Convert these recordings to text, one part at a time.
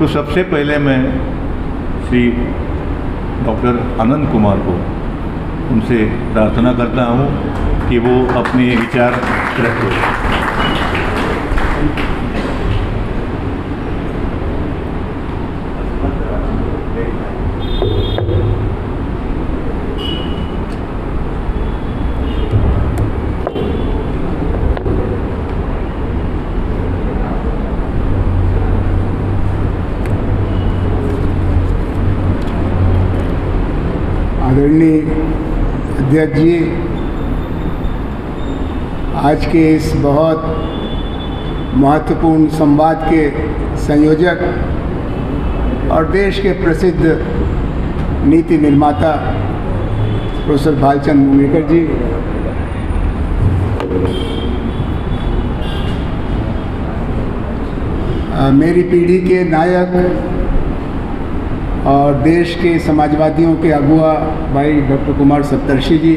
तो सबसे पहले मैं श्री डॉक्टर आनंद कुमार को उनसे प्रार्थना करता हूँ कि वो अपने विचार रखें। आदरणीय अध्यक्ष जी, आज के इस बहुत महत्वपूर्ण संवाद के संयोजक और देश के प्रसिद्ध नीति निर्माता प्रोफेसर भालचंद्र मुंगेकर जी, मेरी पीढ़ी के नायक और देश के समाजवादियों के अगुआ भाई डॉक्टर कुमार सप्तर्षि जी,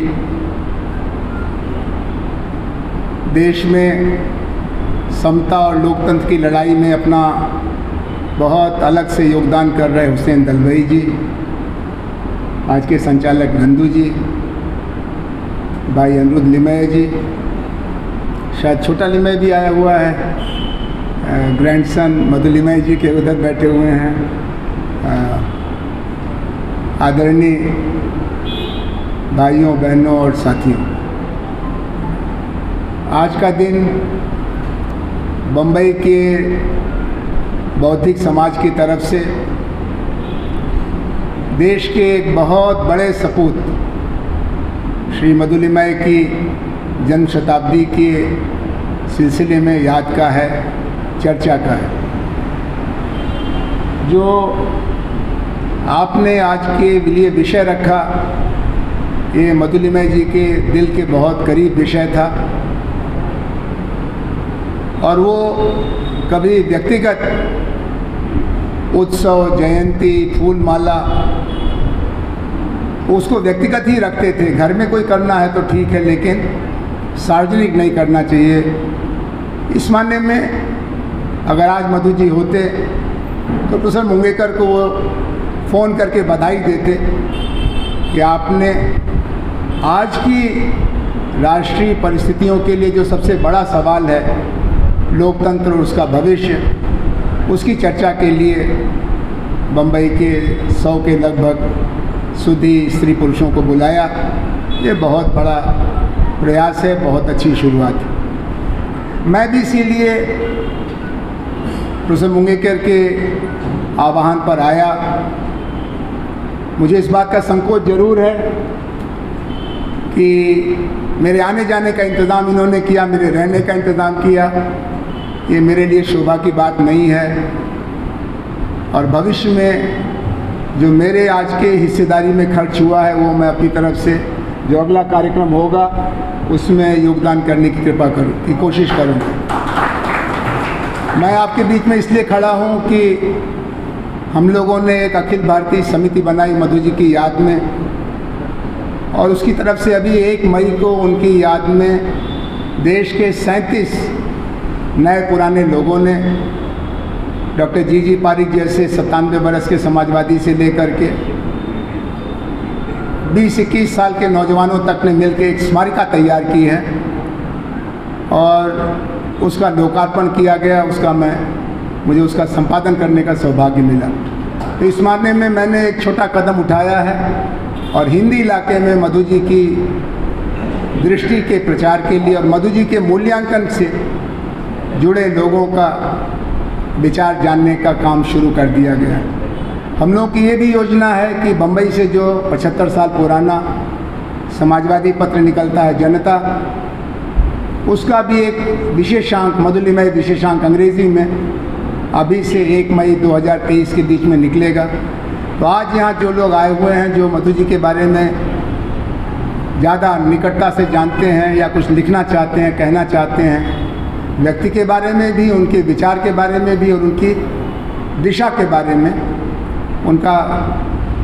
देश में समता और लोकतंत्र की लड़ाई में अपना बहुत अलग से योगदान कर रहे हुसैन दलवाई जी, आज के संचालक नंदू जी, भाई अनिरुद्ध लिमये जी, शायद छोटा लिमये भी आया हुआ है, ग्रैंडसन मधु लिमये जी के उधर बैठे हुए हैं, आदरणीय भाइयों बहनों और साथियों, आज का दिन बम्बई के बौद्धिक समाज की तरफ से देश के एक बहुत बड़े सपूत श्री मधु लिमये की जन्म शताब्दी के सिलसिले में याद का है, चर्चा का है। जो आपने आज के लिए विषय रखा, ये मधु लिमये जी के दिल के बहुत करीब विषय था और वो कभी व्यक्तिगत उत्सव, जयंती, फूल माला उसको व्यक्तिगत ही रखते थे। घर में कोई करना है तो ठीक है, लेकिन सार्वजनिक नहीं करना चाहिए। इस मायने में अगर आज मधु जी होते तो प्रोफेसर मुंगेकर को वो फ़ोन करके बधाई देते कि आपने आज की राष्ट्रीय परिस्थितियों के लिए जो सबसे बड़ा सवाल है लोकतंत्र और उसका भविष्य, उसकी चर्चा के लिए बम्बई के 100 के लगभग सुधी स्त्री पुरुषों को बुलाया। ये बहुत बड़ा प्रयास है, बहुत अच्छी शुरुआत है। मैं भी इसीलिए प्रोफेसर मुंगेकर के आह्वान पर आया। मुझे इस बात का संकोच जरूर है कि मेरे आने जाने का इंतज़ाम इन्होंने किया, मेरे रहने का इंतज़ाम किया, ये मेरे लिए शोभा की बात नहीं है। और भविष्य में जो मेरे आज के हिस्सेदारी में खर्च हुआ है वो मैं अपनी तरफ से जो अगला कार्यक्रम होगा उसमें योगदान करने की कृपा की कोशिश करूँगा। मैं आपके बीच में इसलिए खड़ा हूँ कि हम लोगों ने एक अखिल भारतीय समिति बनाई मधु जी की याद में, और उसकी तरफ से अभी 1 मई को उनकी याद में देश के 37 नए पुराने लोगों ने, डॉक्टर जी पारिक जैसे 97 बरस के समाजवादी से लेकर के 20-21 साल के नौजवानों तक ने मिलकर एक स्मारिका तैयार की है और उसका लोकार्पण किया गया। मुझे उसका संपादन करने का सौभाग्य मिला। तो इस मामले में मैंने एक छोटा कदम उठाया है और हिंदी इलाके में मधु जी की दृष्टि के प्रचार के लिए और मधु जी के मूल्यांकन से जुड़े लोगों का विचार जानने का काम शुरू कर दिया गया। हम लोगों की ये भी योजना है कि बम्बई से जो 75 साल पुराना समाजवादी पत्र निकलता है जनता, उसका भी एक विशेषांक मधु लिमये विशेषांक अंग्रेज़ी में अभी से 1 मई 2023 के बीच में निकलेगा। तो आज यहाँ जो लोग आए हुए हैं जो मधु जी के बारे में ज़्यादा निकटता से जानते हैं या कुछ लिखना चाहते हैं, कहना चाहते हैं, व्यक्ति के बारे में भी, उनके विचार के बारे में भी और उनकी दिशा के बारे में, उनका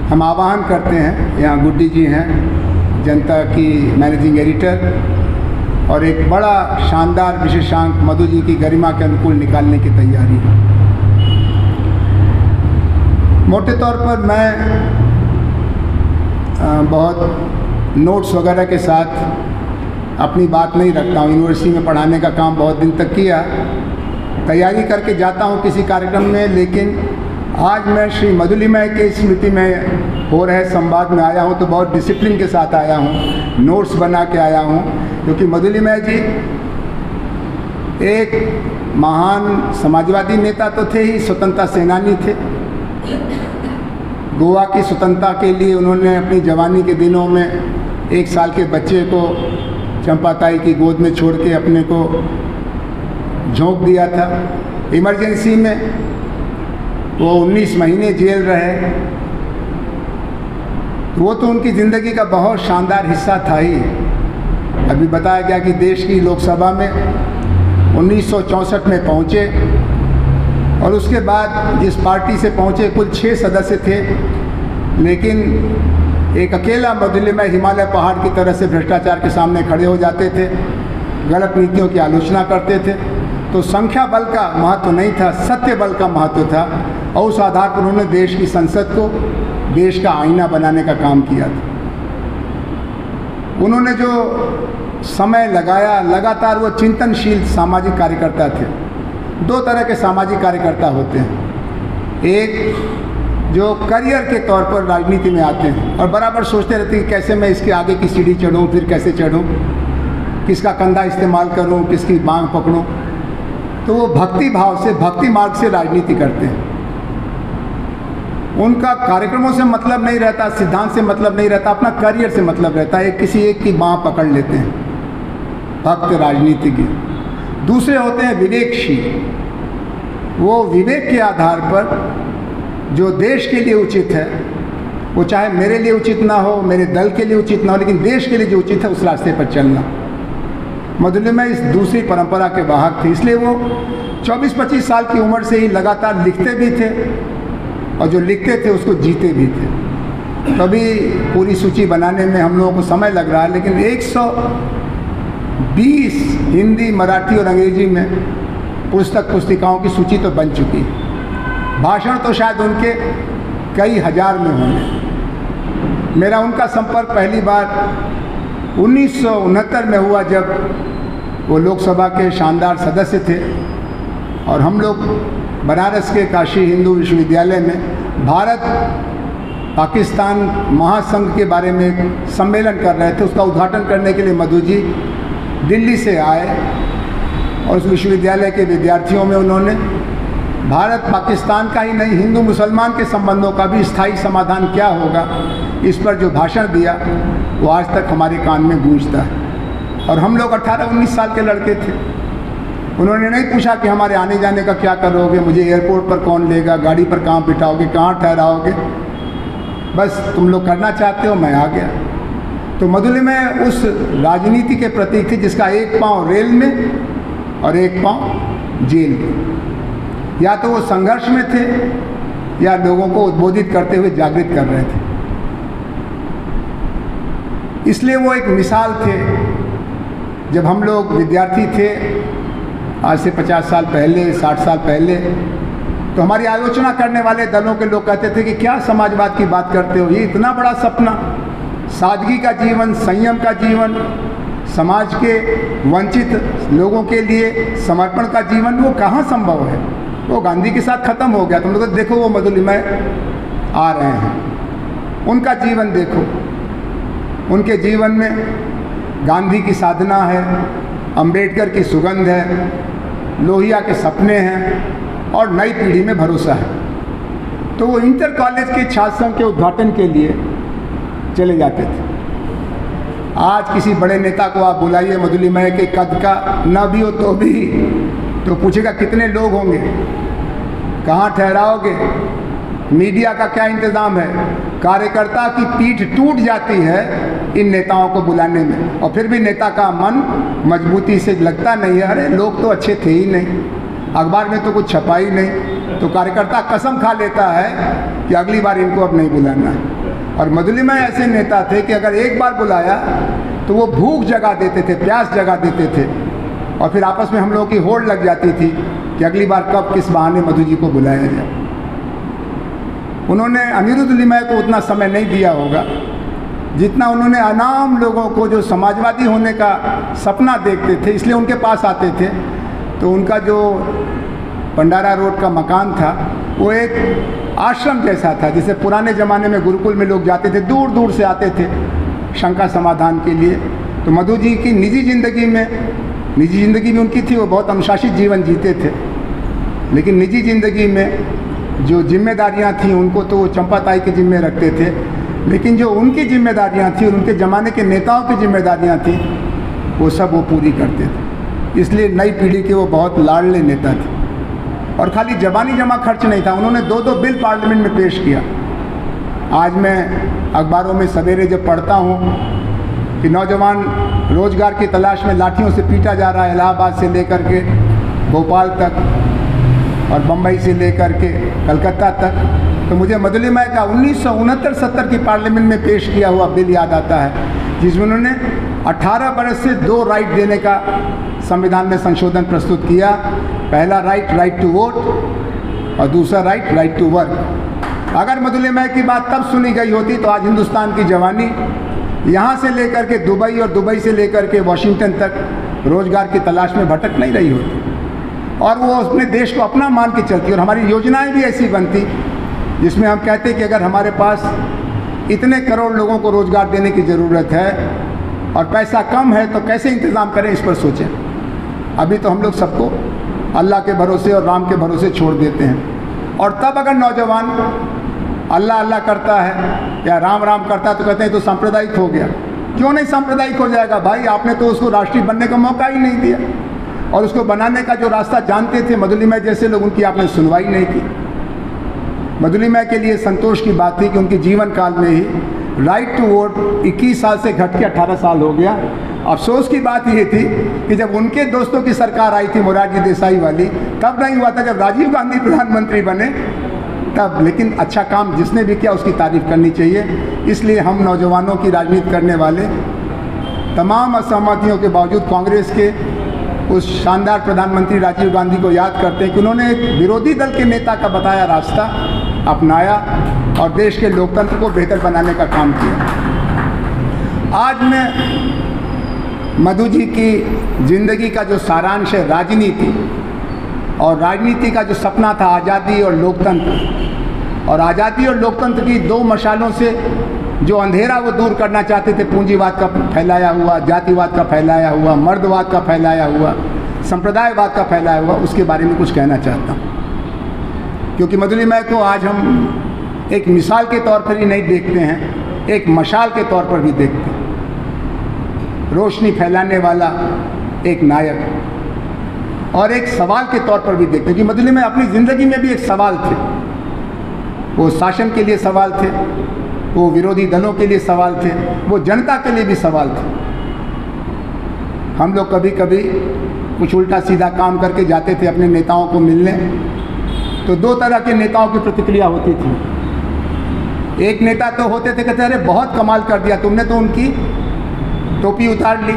हम आह्वान करते हैं। यहाँ गुड्डी जी हैं, जनता की मैनेजिंग एडिटर, और एक बड़ा शानदार विशेषांक मधु जी की गरिमा के अनुकूल निकालने की तैयारी है। मोटे तौर पर मैं बहुत नोट्स वगैरह के साथ अपनी बात नहीं रखता हूँ। यूनिवर्सिटी में पढ़ाने का काम बहुत दिन तक किया, तैयारी करके जाता हूँ किसी कार्यक्रम में, लेकिन आज मैं श्री मधुलिमय के स्मृति में हो रहे संवाद में आया हूँ तो बहुत डिसिप्लिन के साथ आया हूँ, नोट्स बना के आया हूँ, क्योंकि मधुलिमय जी एक महान समाजवादी नेता तो थे ही, स्वतंत्रता सेनानी थे। गोवा की स्वतंत्रता के लिए उन्होंने अपनी जवानी के दिनों में 1 साल के बच्चे को चंपाताई की गोद में छोड़ के अपने को झोंक दिया था। इमरजेंसी में वो 19 महीने जेल रहे, वो तो उनकी ज़िंदगी का बहुत शानदार हिस्सा था ही। अभी बताया गया कि देश की लोकसभा में 1964 में पहुँचे और उसके बाद जिस पार्टी से पहुँचे कुल 6 सदस्य थे, लेकिन एक अकेला मधुलिमय हिमालय पहाड़ की तरह से भ्रष्टाचार के सामने खड़े हो जाते थे, गलत नीतियों की आलोचना करते थे। तो संख्या बल का महत्व नहीं था, सत्य बल का महत्व था, और उस आधार पर उन्होंने देश की संसद को देश का आईना बनाने का काम किया था। उन्होंने जो समय लगाया, लगातार वो चिंतनशील सामाजिक कार्यकर्ता थे। 2 तरह के सामाजिक कार्यकर्ता होते हैं, एक जो करियर के तौर पर राजनीति में आते हैं और बराबर सोचते रहते हैं कि कैसे मैं इसके आगे की सीढ़ी चढ़ूँ, फिर कैसे चढ़ूँ, किसका कंधा इस्तेमाल करूँ, किसकी बांग पकड़ूँ। तो वो भक्ति भाव से, भक्ति मार्ग से राजनीति करते हैं। उनका कार्यक्रमों से मतलब नहीं रहता, सिद्धांत से मतलब नहीं रहता, अपना करियर से मतलब रहता है। किसी एक की बाँह पकड़ लेते हैं भक्त राजनीतिज्ञ। दूसरे होते हैं विवेकशील। वो विवेक के आधार पर जो देश के लिए उचित है, वो चाहे मेरे लिए उचित ना हो, मेरे दल के लिए उचित ना हो, लेकिन देश के लिए जो उचित है उस रास्ते पर चलना। मधुलिमय इस दूसरी परंपरा के वाहक थे, इसलिए वो 24-25 साल की उम्र से ही लगातार लिखते भी थे और जो लिखते थे उसको जीते भी थे। कभी पूरी सूची बनाने में हम लोगों को समय लग रहा है, लेकिन 120 हिंदी, मराठी और अंग्रेजी में पुस्तिकाओं की सूची तो बन चुकी है। भाषण तो शायद उनके कई हजार में होंगे। मेरा उनका संपर्क पहली बार 1969 में हुआ, जब वो लोकसभा के शानदार सदस्य थे और हम लोग बनारस के काशी हिंदू विश्वविद्यालय में भारत पाकिस्तान महासंघ के बारे में एक सम्मेलन कर रहे थे। उसका उद्घाटन करने के लिए मधु जी दिल्ली से आए और उस विश्वविद्यालय के विद्यार्थियों में उन्होंने भारत पाकिस्तान का ही नहीं, हिंदू मुसलमान के संबंधों का भी स्थायी समाधान क्या होगा, इस पर जो भाषण दिया वो आज तक हमारे कान में गूंजता है। और हम लोग 18-19 साल के लड़के थे। उन्होंने नहीं पूछा कि हमारे आने जाने का क्या करोगे, मुझे एयरपोर्ट पर कौन लेगा, गाड़ी पर कहाँ बिठाओगे, कहाँ ठहराओगे, बस तुम लोग करना चाहते हो, मैं आ गया। तो मधुलिमय उस राजनीति के प्रतीक थे जिसका एक पाँव रेल में और एक पाँव जेल में। या तो वो संघर्ष में थे या लोगों को उद्बोधित करते हुए जागृत कर रहे थे। इसलिए वो एक मिसाल थे। जब हम लोग विद्यार्थी थे, आज से 50 साल पहले, 60 साल पहले, तो हमारी आलोचना करने वाले दलों के लोग कहते थे कि क्या समाजवाद की बात करते हो, ये इतना बड़ा सपना, सादगी का जीवन, संयम का जीवन, समाज के वंचित लोगों के लिए समर्पण का जीवन, वो कहाँ संभव है, वो गांधी के साथ ख़त्म हो गया। तुम लोग देखो वो मधुलिमय आ रहे हैं, उनका जीवन देखो, उनके जीवन में गांधी की साधना है, अंबेडकर की सुगंध है, लोहिया के सपने हैं और नई पीढ़ी में भरोसा है। तो वो इंटर कॉलेज के छात्र संघ के उद्घाटन के लिए चले जाते थे। आज किसी बड़े नेता को आप बुलाइए मधुलिमय के कद का न भी हो तो पूछेगा कितने लोग होंगे, कहाँ ठहराओगे, मीडिया का क्या इंतज़ाम है। कार्यकर्ता की पीठ टूट जाती है इन नेताओं को बुलाने में, और फिर भी नेता का मन मजबूती से लगता नहीं है, अरे लोग तो अच्छे थे ही नहीं, अखबार में तो कुछ छपा ही नहीं। तो कार्यकर्ता कसम खा लेता है कि अगली बार इनको अब नहीं बुलाना है। और मधुलिमय ऐसे नेता थे कि अगर एक बार बुलाया तो वो भूख जगा देते थे, प्यास जगा देते थे, और फिर आपस में हम लोगों की होड़ लग जाती थी कि अगली बार कब किस बहाने मधु जी को बुलाया जाए। उन्होंने अनिरुद्ध लिमये को उतना समय नहीं दिया होगा जितना उन्होंने अनाम लोगों को जो समाजवादी होने का सपना देखते थे, इसलिए उनके पास आते थे। तो उनका जो भंडारा रोड का मकान था वो एक आश्रम जैसा था, जैसे पुराने ज़माने में गुरुकुल में लोग जाते थे, दूर दूर से आते थे शंका समाधान के लिए। तो मधु जी की निजी ज़िंदगी में उनकी थी, वो बहुत अनुशासित जीवन जीते थे, लेकिन निजी ज़िंदगी में जो जिम्मेदारियां थीं उनको तो वो चंपाताई के जिम्मे रखते थे, लेकिन जो उनकी जिम्मेदारियां थी और उनके ज़माने के नेताओं की जिम्मेदारियां थी वो सब वो पूरी करते थे। इसलिए नई पीढ़ी के वो बहुत लाडले नेता थे। और खाली ज़बानी जमा खर्च नहीं था, उन्होंने 2-2 बिल पार्लियामेंट में पेश किया। आज मैं अखबारों में सवेरे जब पढ़ता हूँ कि नौजवान रोजगार की तलाश में लाठियों से पीटा जा रहा है, इलाहाबाद से लेकर के भोपाल तक और बम्बई से लेकर के कलकत्ता तक, तो मुझे मधु लिमये का 1969-70 की पार्लियामेंट में पेश किया हुआ बिल याद आता है, जिसमें उन्होंने 18 बरस से 2 राइट देने का संविधान में संशोधन प्रस्तुत किया। पहला राइट टू वोट और दूसरा राइट टू वर्क। अगर मधु लिमये की बात तब सुनी गई होती तो आज हिंदुस्तान की जवानी यहाँ से लेकर के दुबई और दुबई से लेकर के वॉशिंगटन तक रोजगार की तलाश में भटक नहीं रही होती, और वो अपने देश को अपना मान के चलती। और हमारी योजनाएं भी ऐसी बनती जिसमें हम कहते हैं कि अगर हमारे पास इतने करोड़ लोगों को रोजगार देने की ज़रूरत है और पैसा कम है तो कैसे इंतज़ाम करें, इस पर सोचें। अभी तो हम लोग सबको अल्लाह के भरोसे और राम के भरोसे छोड़ देते हैं, और तब अगर नौजवान अल्लाह अल्लाह करता है या राम राम करता है तो कहते हैं तो सांप्रदायिक हो गया। क्यों नहीं सांप्रदायिक हो जाएगा भाई? आपने तो उसको राष्ट्रीय बनने का मौका ही नहीं दिया, और उसको बनाने का जो रास्ता जानते थे मधु लिमये जैसे लोग, उनकी आपने सुनवाई नहीं की। मधु लिमये के लिए संतोष की बात थी कि उनके जीवन काल में ही राइट टू वोट 21 साल से घट के 18 साल हो गया। अफसोस की बात ये थी कि जब उनके दोस्तों की सरकार आई थी मोरारजी देसाई वाली, तब नहीं हुआ था, जब राजीव गांधी प्रधानमंत्री बने तब। लेकिन अच्छा काम जिसने भी किया उसकी तारीफ करनी चाहिए। इसलिए हम नौजवानों की राजनीति करने वाले तमाम असहमतियों के बावजूद कांग्रेस के उस शानदार प्रधानमंत्री राजीव गांधी को याद करते हैं कि उन्होंने एक विरोधी दल के नेता का बताया रास्ता अपनाया और देश के लोकतंत्र को बेहतर बनाने का काम किया। आज मैं मधु जी की ज़िंदगी का जो सारांश है राजनीति, और राजनीति का जो सपना था आज़ादी और लोकतंत्र, और आज़ादी और लोकतंत्र की 2 मशालों से जो अंधेरा वो दूर करना चाहते थे, पूंजीवाद का फैलाया हुआ, जातिवाद का फैलाया हुआ, मर्दवाद का फैलाया हुआ, संप्रदायवाद का फैलाया हुआ, उसके बारे में कुछ कहना चाहता हूँ। क्योंकि मधु लिमये को आज हम एक मिसाल के तौर पर ही नहीं देखते हैं, एक मशाल के तौर पर भी देखते हैं। रोशनी फैलाने वाला एक नायक, और एक सवाल के तौर पर भी देखते हैं कि मधु लिमये अपनी ज़िंदगी में भी एक सवाल थे। वो शासन के लिए सवाल थे, वो विरोधी दलों के लिए सवाल थे, वो जनता के लिए भी सवाल थे। हम लोग कभी कभी कुछ उल्टा सीधा काम करके जाते थे अपने नेताओं को मिलने, तो 2 तरह के नेताओं की प्रतिक्रिया होती थी। एक नेता तो होते थे कहते अरे बहुत कमाल कर दिया तुमने, तो उनकी टोपी उतार ली,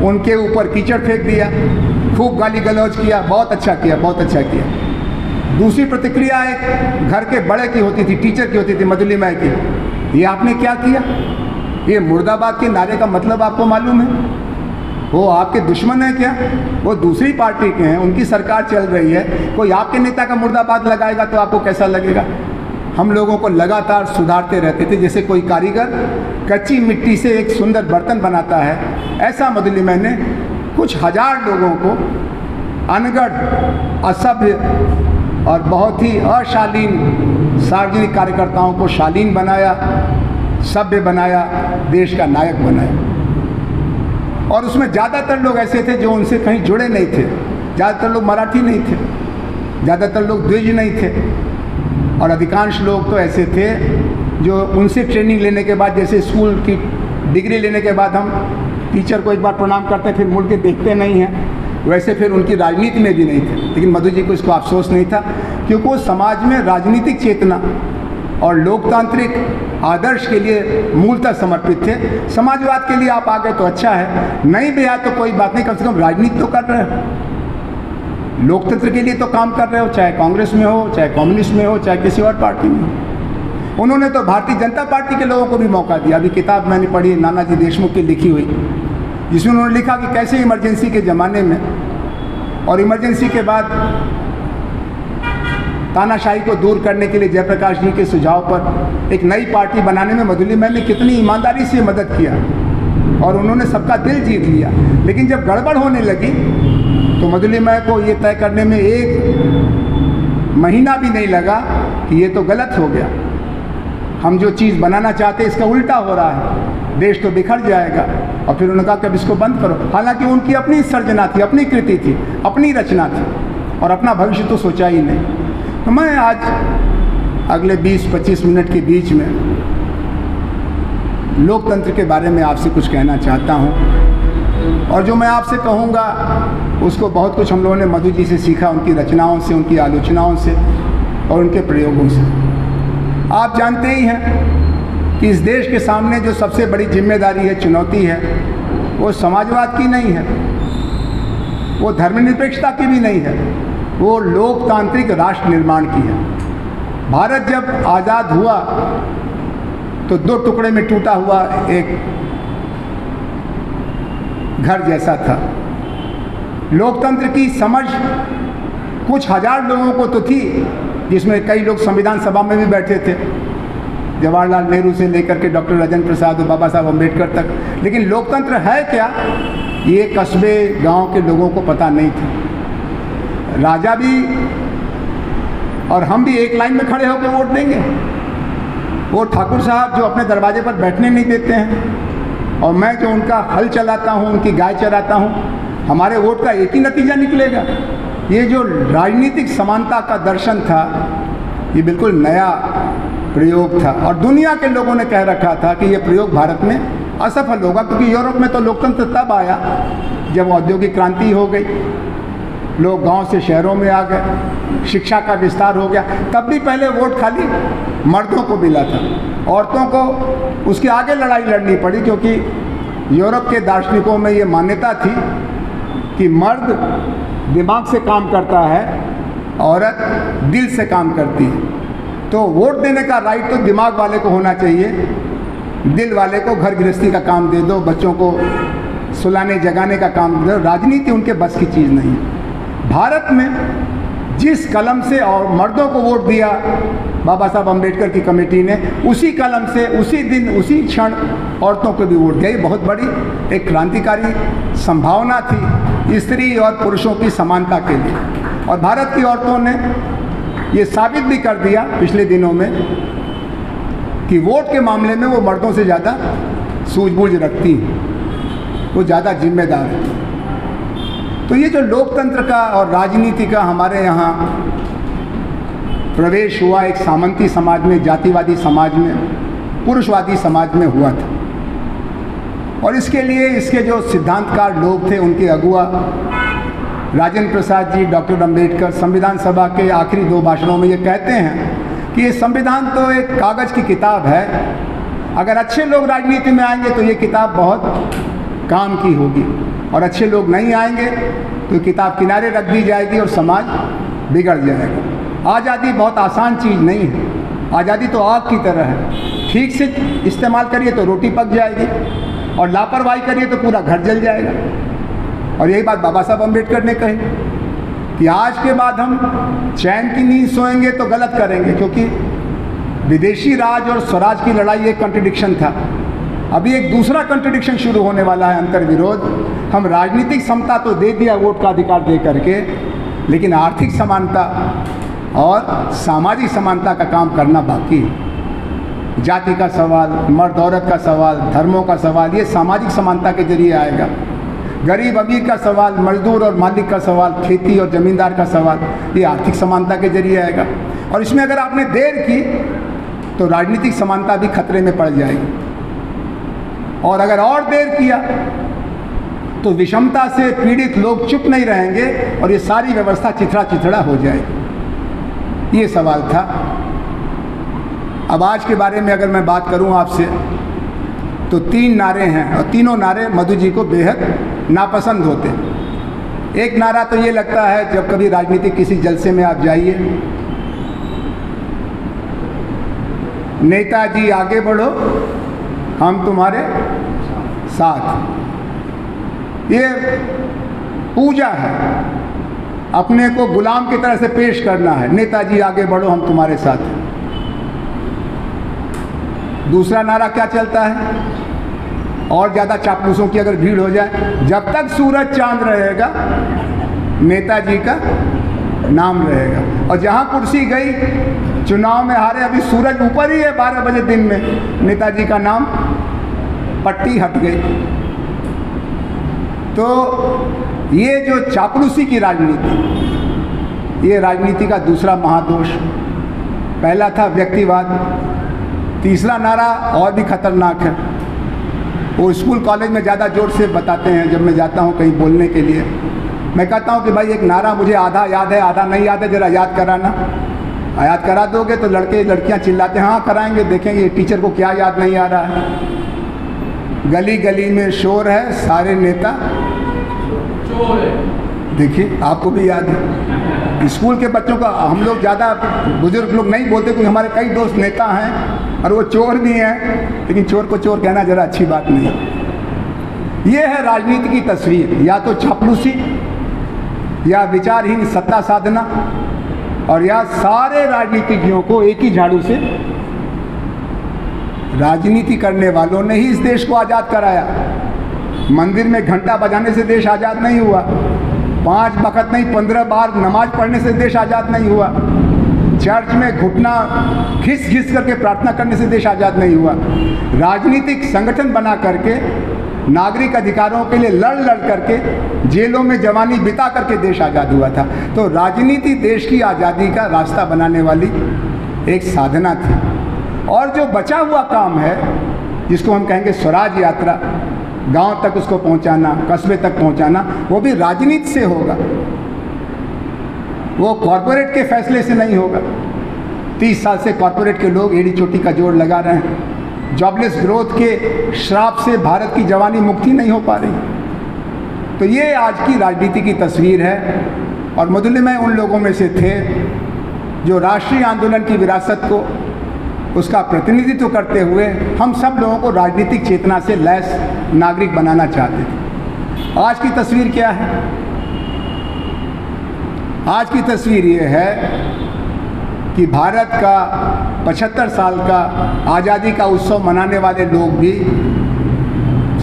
उनके ऊपर कीचड़ फेंक दिया, खूब गाली गलौज किया, बहुत अच्छा किया, बहुत अच्छा किया। दूसरी प्रतिक्रिया एक घर के बड़े की होती थी, टीचर की होती थी, मधु लिमये की, ये आपने क्या किया? ये मुर्दाबाद के नारे का मतलब आपको मालूम है? वो आपके दुश्मन है क्या? वो दूसरी पार्टी के हैं, उनकी सरकार चल रही है, कोई आपके नेता का मुर्दाबाद लगाएगा तो आपको कैसा लगेगा? हम लोगों को लगातार सुधारते रहते थे, जैसे कोई कारीगर कच्ची मिट्टी से एक सुंदर बर्तन बनाता है, ऐसा मधु लिमये ने कुछ हजार लोगों को अनगढ़, असभ्य और बहुत ही अशालीन सार्वजनिक कार्यकर्ताओं को शालीन बनाया, सभ्य बनाया, देश का नायक बनाया। और उसमें ज़्यादातर लोग ऐसे थे जो उनसे कहीं जुड़े नहीं थे, ज़्यादातर लोग मराठी नहीं थे, ज़्यादातर लोग द्विज नहीं थे, और अधिकांश लोग तो ऐसे थे जो उनसे ट्रेनिंग लेने के बाद, जैसे स्कूल की डिग्री लेने के बाद हम टीचर को एक बार प्रणाम करते हैं फिर मुड़ के देखते नहीं हैं, वैसे फिर उनकी राजनीति में भी नहीं थे। लेकिन मधु जी को इसको अफसोस नहीं था, क्योंकि वो समाज में राजनीतिक चेतना और लोकतांत्रिक आदर्श के लिए मूलतः समर्पित थे। समाजवाद के लिए आप आ गए तो अच्छा है, नहीं भी आए तो कोई बात नहीं, कम से कम राजनीति तो कर रहे हो। लोकतंत्र के लिए तो काम कर रहे हो, चाहे कांग्रेस में हो, चाहे कम्युनिस्ट में हो, चाहे किसी और पार्टी में हो। उन्होंने तो भारतीय जनता पार्टी के लोगों को भी मौका दिया। अभी किताब मैंने पढ़ी नानाजी देशमुख की लिखी हुई, जिसमें उन्होंने लिखा कि कैसे इमरजेंसी के ज़माने में और इमरजेंसी के बाद तानाशाही को दूर करने के लिए जयप्रकाश जी के सुझाव पर एक नई पार्टी बनाने में मधुलिमल ने कितनी ईमानदारी से मदद किया और उन्होंने सबका दिल जीत लिया। लेकिन जब गड़बड़ होने लगी तो मधुलिमल को ये तय करने में 1 महीना भी नहीं लगा कि ये तो गलत हो गया, हम जो चीज़ बनाना चाहते इसका उल्टा हो रहा है, देश तो बिखर जाएगा। और फिर उन्होंने कहा कि अब इसको बंद करो। हालांकि उनकी अपनी सर्जना थी, अपनी कृति थी, अपनी रचना थी और अपना भविष्य तो सोचा ही नहीं। तो मैं आज अगले 20-25 मिनट के बीच में लोकतंत्र के बारे में आपसे कुछ कहना चाहता हूं। और जो मैं आपसे कहूंगा उसको बहुत कुछ हम लोगों ने मधु जी से सीखा, उनकी रचनाओं से, उनकी आलोचनाओं से और उनके प्रयोगों से। आप जानते ही हैं कि इस देश के सामने जो सबसे बड़ी जिम्मेदारी है, चुनौती है, वो समाजवाद की नहीं है, वो धर्मनिरपेक्षता की भी नहीं है, वो लोकतांत्रिक राष्ट्र निर्माण की है। भारत जब आज़ाद हुआ तो 2 टुकड़े में टूटा हुआ एक घर जैसा था। लोकतंत्र की समझ कुछ हजार लोगों को तो थी, जिसमें कई लोग संविधान सभा में भी बैठे थे, जवाहरलाल नेहरू से लेकर के डॉक्टर राजेंद्र प्रसाद और बाबा साहब अम्बेडकर तक। लेकिन लोकतंत्र है क्या, ये कस्बे गांव के लोगों को पता नहीं था। राजा भी और हम भी एक लाइन में खड़े होकर वोट देंगे। वो ठाकुर साहब जो अपने दरवाजे पर बैठने नहीं देते हैं और मैं जो उनका हल चलाता हूँ, उनकी गाय चराता हूँ, हमारे वोट का एक ही नतीजा निकलेगा। ये जो राजनीतिक समानता का दर्शन था, ये बिल्कुल नया प्रयोग था और दुनिया के लोगों ने कह रखा था कि ये प्रयोग भारत में असफल होगा, क्योंकि यूरोप में तो लोकतंत्र तब आया जब औद्योगिक क्रांति हो गई, लोग गांव से शहरों में आ गए, शिक्षा का विस्तार हो गया। तब भी पहले वोट खाली मर्दों को मिला था, औरतों को उसके आगे लड़ाई लड़नी पड़ी, क्योंकि यूरोप के दार्शनिकों में ये मान्यता थी कि मर्द दिमाग से काम करता है, औरत दिल से काम करती है। तो वोट देने का राइट तो दिमाग वाले को होना चाहिए, दिल वाले को घर गृहस्थी का काम दे दो, बच्चों को सुलाने जगाने का काम दे दो। राजनीति उनके बस की चीज़ नहीं। भारत में जिस कलम से और मर्दों को वोट दिया बाबा साहब अम्बेडकर की कमेटी ने, उसी कलम से उसी दिन उसी क्षण औरतों को भी वोट दिया। ये बहुत बड़ी एक क्रांतिकारी संभावना थी स्त्री और पुरुषों की समानता के लिए। और भारत की औरतों ने ये साबित भी कर दिया पिछले दिनों में कि वोट के मामले में वो मर्दों से ज़्यादा सूझबूझ रखती हैं, वो ज़्यादा जिम्मेदार है। तो ये जो लोकतंत्र का और राजनीति का हमारे यहाँ प्रवेश हुआ, एक सामंती समाज में, जातिवादी समाज में, पुरुषवादी समाज में हुआ था। और इसके लिए इसके जो सिद्धांतकार लोग थे, उनके अगुआ राजेंद्र प्रसाद जी, डॉक्टर अम्बेडकर संविधान सभा के आखिरी 2 भाषणों में ये कहते हैं कि ये संविधान तो एक कागज़ की किताब है, अगर अच्छे लोग राजनीति में आएंगे तो ये किताब बहुत काम की होगी, और अच्छे लोग नहीं आएंगे तो किताब किनारे रख दी जाएगी और समाज बिगड़ जाएगा। आज़ादी बहुत आसान चीज़ नहीं है, आज़ादी तो आग की तरह है, ठीक से इस्तेमाल करिए तो रोटी पक जाएगी और लापरवाही करिए तो पूरा घर जल जाएगा। और यही बात बाबा साहब अम्बेडकर ने कही कि आज के बाद हम चैन की नींद सोएंगे तो गलत करेंगे, क्योंकि विदेशी राज और स्वराज की लड़ाई एक कॉन्ट्रडिक्शन था, अभी एक दूसरा कॉन्ट्रडिक्शन शुरू होने वाला है, अंतर्विरोध। हम राजनीतिक समता तो दे दिया वोट का अधिकार दे करके, लेकिन आर्थिक समानता और सामाजिक समानता का काम करना बाकी है। जाति का सवाल, मर्द औरत का सवाल, धर्मों का सवाल, ये सामाजिक समानता के जरिए आएगा। गरीब अमीर का सवाल, मजदूर और मालिक का सवाल, खेती और ज़मींदार का सवाल, ये आर्थिक समानता के जरिए आएगा। और इसमें अगर आपने देर की तो राजनीतिक समानता भी खतरे में पड़ जाएगी, और अगर और देर किया तो विषमता से पीड़ित लोग चुप नहीं रहेंगे और ये सारी व्यवस्था चिथड़ा चिथड़ा हो जाएगी। ये सवाल था। अब आज के बारे में अगर मैं बात करूं आपसे तो 3 नारे हैं और तीनों नारे मधु जी को बेहद नापसंद होते। एक नारा तो ये लगता है जब कभी राजनीतिक किसी जलसे में आप जाइए, नेताजी आगे बढ़ो हम तुम्हारे साथ। ये पूजा है, अपने को गुलाम की तरह से पेश करना है, नेताजी आगे बढ़ो हम तुम्हारे साथ। दूसरा नारा क्या चलता है, और ज़्यादा चापलूसों की अगर भीड़ हो जाए, जब तक सूरज चांद रहेगा नेताजी का नाम रहेगा। और जहाँ कुर्सी गई, चुनाव में हारे, अभी सूरज ऊपर ही है 12 बजे दिन में, नेताजी का नाम, पट्टी हट गई। तो ये जो चापलूसी की राजनीति, ये राजनीति का दूसरा महादोष। पहला था व्यक्तिवाद, तीसरा नारा और भी खतरनाक है। वो स्कूल कॉलेज में ज़्यादा जोर से बताते हैं, जब मैं जाता हूँ कहीं बोलने के लिए, मैं कहता हूँ कि भाई एक नारा मुझे आधा याद है आधा नहीं याद है, ज़रा याद कराना। याद करा दोगे तो लड़के लड़कियाँ चिल्लाते हैं हाँ कराएंगे, देखेंगे टीचर को क्या याद नहीं आ रहा है। गली गली में शोर है, सारे नेता चोर है। देखिए आपको भी याद है, स्कूल के बच्चों का हम लोग ज़्यादा बुजुर्ग लोग नहीं बोलते, क्योंकि हमारे कई दोस्त नेता हैं और वो चोर भी हैं, लेकिन चोर को चोर कहना ज़रा अच्छी बात नहीं। ये है राजनीति की तस्वीर, या तो चापलूसी, या विचारहीन सत्ता साधना, और या सारे राजनीतिज्ञों को एक ही झाड़ू से। राजनीति करने वालों ने ही इस देश को आज़ाद कराया। मंदिर में घंटा बजाने से देश आज़ाद नहीं हुआ, 5 वक्त नहीं 15 बार नमाज पढ़ने से देश आज़ाद नहीं हुआ, चर्च में घुटना घिस घिस करके प्रार्थना करने से देश आज़ाद नहीं हुआ। राजनीतिक संगठन बना करके, नागरिक अधिकारों के लिए लड़ लड़ करके, जेलों में जवानी बिता करके देश आज़ाद हुआ था। तो राजनीति देश की आज़ादी का रास्ता बनाने वाली एक साधना थी। और जो बचा हुआ काम है, जिसको हम कहेंगे स्वराज यात्रा, गांव तक उसको पहुंचाना, कस्बे तक पहुंचाना, वो भी राजनीति से होगा, वो कॉरपोरेट के फैसले से नहीं होगा। 30 साल से कॉरपोरेट के लोग एड़ी चोटी का जोड़ लगा रहे हैं। जॉबलेस ग्रोथ के श्राप से भारत की जवानी मुक्ति नहीं हो पा रही। तो ये आज की राजनीति की तस्वीर है। और मधुलिमय उन लोगों में से थे जो राष्ट्रीय आंदोलन की विरासत को, उसका प्रतिनिधित्व करते हुए हम सब लोगों को राजनीतिक चेतना से लैस नागरिक बनाना चाहते थे। आज की तस्वीर क्या है? आज की तस्वीर ये है कि भारत का 75 साल का आज़ादी का उत्सव मनाने वाले लोग भी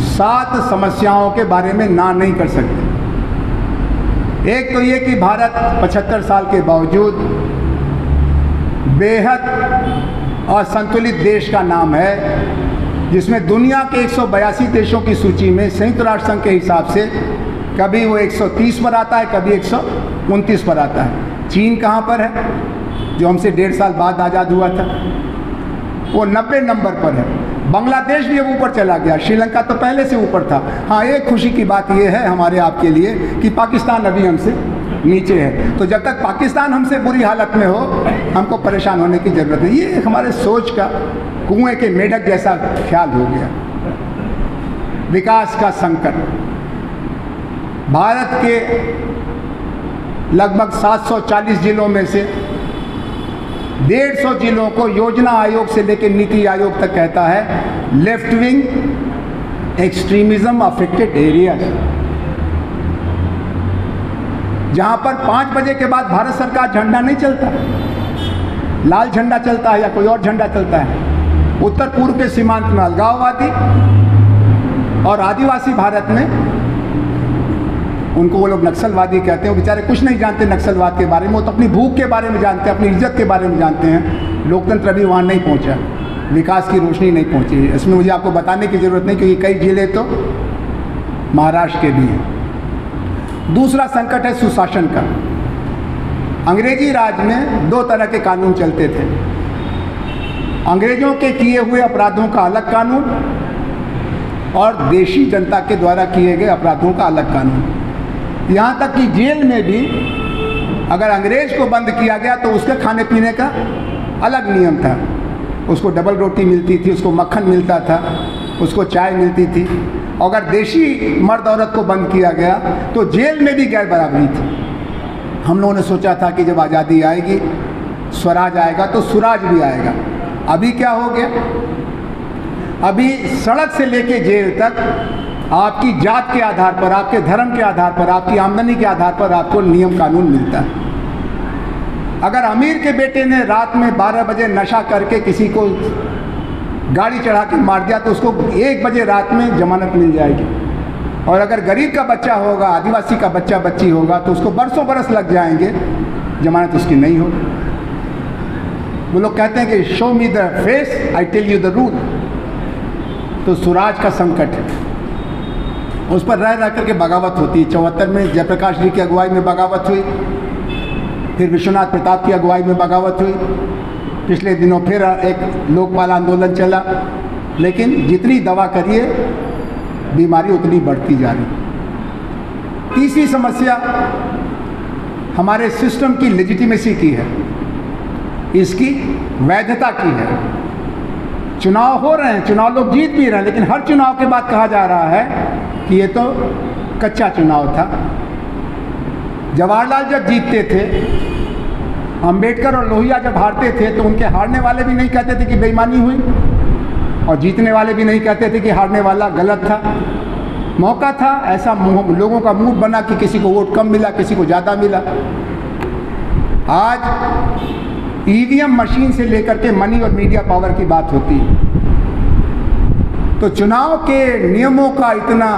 7 समस्याओं के बारे में ना नहीं कर सकते। एक तो ये कि भारत 75 साल के बावजूद बेहद असंतुलित देश का नाम है, जिसमें दुनिया के 182 देशों की सूची में संयुक्त राष्ट्र संघ के हिसाब से कभी वो 130 पर आता है, कभी 129 पर आता है। चीन कहाँ पर है, जो हमसे 1.5 साल बाद आज़ाद हुआ था, वो 90 नंबर पर है। बांग्लादेश भी अब ऊपर चला गया, श्रीलंका तो पहले से ऊपर था। हाँ, एक खुशी की बात यह है हमारे आपके लिए कि पाकिस्तान अभी हमसे नीचे है। तो जब तक पाकिस्तान हमसे बुरी हालत में हो, हमको परेशान होने की ज़रूरत नहीं। ये हमारे सोच का कुएं के मेढक जैसा ख्याल हो गया। विकास का संकट, भारत के लगभग 740 जिलों में से 150 जिलों को योजना आयोग से लेकर नीति आयोग तक कहता है left wing extremism affected areas, जहां पर 5 बजे के बाद भारत सरकार झंडा नहीं चलता, लाल झंडा चलता है या कोई और झंडा चलता है। उत्तर पूर्व के सीमांत में अलगाववादी और आदिवासी भारत में, उनको वो लोग नक्सलवादी कहते हैं। वो बेचारे कुछ नहीं जानते नक्सलवाद के बारे में, वो तो अपनी भूख के बारे में जानते हैं, अपनी इज्जत के बारे में जानते हैं। लोकतंत्र अभी वहाँ नहीं पहुँचा, विकास की रोशनी नहीं पहुँची। इसमें मुझे आपको बताने की ज़रूरत नहीं, क्योंकि कई जिले तो महाराष्ट्र के भी हैं। दूसरा संकट है सुशासन का। अंग्रेजी राज में 2 तरह के कानून चलते थे। अंग्रेजों के किए हुए अपराधों का अलग कानून और देशी जनता के द्वारा किए गए अपराधों का अलग कानून। यहाँ तक कि जेल में भी अगर अंग्रेज को बंद किया गया तो उसके खाने पीने का अलग नियम था। उसको डबल रोटी मिलती थी, उसको मक्खन मिलता था, उसको चाय मिलती थी। अगर देशी मर्द औरत को बंद किया गया तो जेल में भी गैर बराबरी थी। हम लोगों ने सोचा था कि जब आज़ादी आएगी, स्वराज आएगा तो सुराज भी आएगा। अभी क्या हो गया? अभी सड़क से लेके जेल तक आपकी जात के आधार पर, आपके धर्म के आधार पर, आपकी आमदनी के आधार पर आपको नियम कानून मिलता है। अगर अमीर के बेटे ने रात में 12 बजे नशा करके किसी को गाड़ी चढ़ा के मार दिया तो उसको 1 बजे रात में जमानत मिल जाएगी। और अगर गरीब का बच्चा होगा, आदिवासी का बच्चा बच्ची होगा तो उसको बरसों बरस लग जाएंगे, जमानत उसकी नहीं होगी। वो लोग कहते हैं कि show me the face, I tell you the rule. तो सुराज का संकट है, उस पर रह रह करके बगावत होती है। 74 में जयप्रकाश जी की अगुवाई में बगावत हुई, फिर विश्वनाथ प्रताप की अगुवाई में बगावत हुई, पिछले दिनों फिर एक लोकपाल आंदोलन चला। लेकिन जितनी दवा करिए बीमारी उतनी बढ़ती जा रही। तीसरी समस्या हमारे सिस्टम की लेजिटिमेसी की है, इसकी वैधता की है। चुनाव हो रहे हैं, चुनाव लोग जीत भी रहे हैं, लेकिन हर चुनाव के बाद कहा जा रहा है कि ये तो कच्चा चुनाव था। जवाहरलाल जब जीतते थे, अंबेडकर और लोहिया जब हारते थे तो उनके हारने वाले भी नहीं कहते थे कि बेईमानी हुई, और जीतने वाले भी नहीं कहते थे कि हारने वाला गलत था। मौका था, ऐसा लोगों का मूड बना कि किसी को वोट कम मिला, किसी को ज़्यादा मिला। आज ईवीएम मशीन से लेकर के मनी और मीडिया पावर की बात होती है। तो चुनाव के नियमों का इतना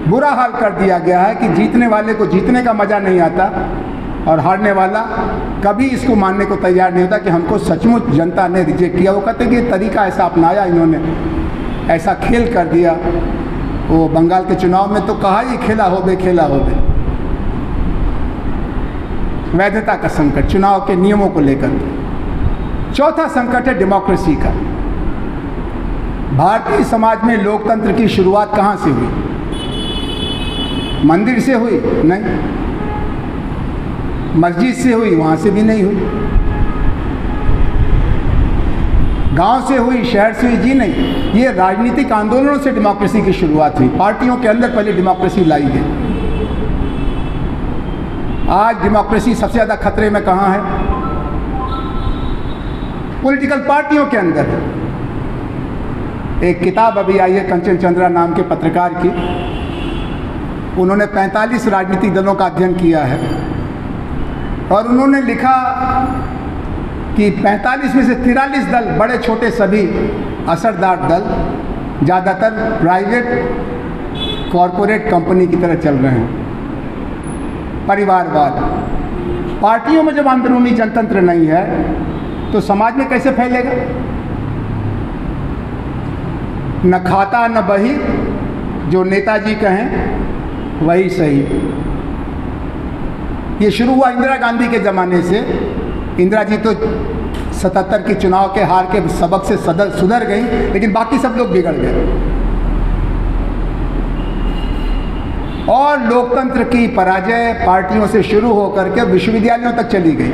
बुरा हाल कर दिया गया है कि जीतने वाले को जीतने का मज़ा नहीं आता और हारने वाला कभी इसको मानने को तैयार नहीं होता कि हमको सचमुच जनता ने रिजेक्ट किया। वो कहते हैं कि ये तरीका ऐसा अपनाया इन्होंने, ऐसा खेल कर दिया। वो बंगाल के चुनाव में तो कहा ही खेला हो बे, खेला हो बे। वैधता का संकट चुनाव के नियमों को लेकर। चौथा संकट है डेमोक्रेसी का। भारतीय समाज में लोकतंत्र की शुरुआत कहाँ से हुई? मंदिर से हुई? नहीं। मस्जिद से हुई? वहाँ से भी नहीं हुई। गांव से हुई? शहर से हुई? जी नहीं। ये राजनीतिक आंदोलनों से डेमोक्रेसी की शुरुआत हुई। पार्टियों के अंदर पहले डेमोक्रेसी लाई गई। आज डेमोक्रेसी सबसे ज़्यादा खतरे में कहाँ है? पॉलिटिकल पार्टियों के अंदर है। एक किताब अभी आई है कंचन चंद्रा नाम के पत्रकार की, उन्होंने 45 राजनीतिक दलों का अध्ययन किया है और उन्होंने लिखा कि 45 में से 43 दल, बड़े छोटे सभी असरदार दल, ज़्यादातर प्राइवेट कॉरपोरेट कंपनी की तरह चल रहे हैं। परिवारवाद। पार्टियों में जब अंदरूनी जनतंत्र नहीं है तो समाज में कैसे फैलेगा? न खाता न बही, जो नेताजी कहें वही सही। ये शुरू हुआ इंदिरा गांधी के ज़माने से। इंदिरा जी तो 77 के चुनाव के हार के सबक से सुधर गई, लेकिन बाकी सब लोग बिगड़ गए। और लोकतंत्र की पराजय पार्टियों से शुरू होकर के विश्वविद्यालयों तक चली गई।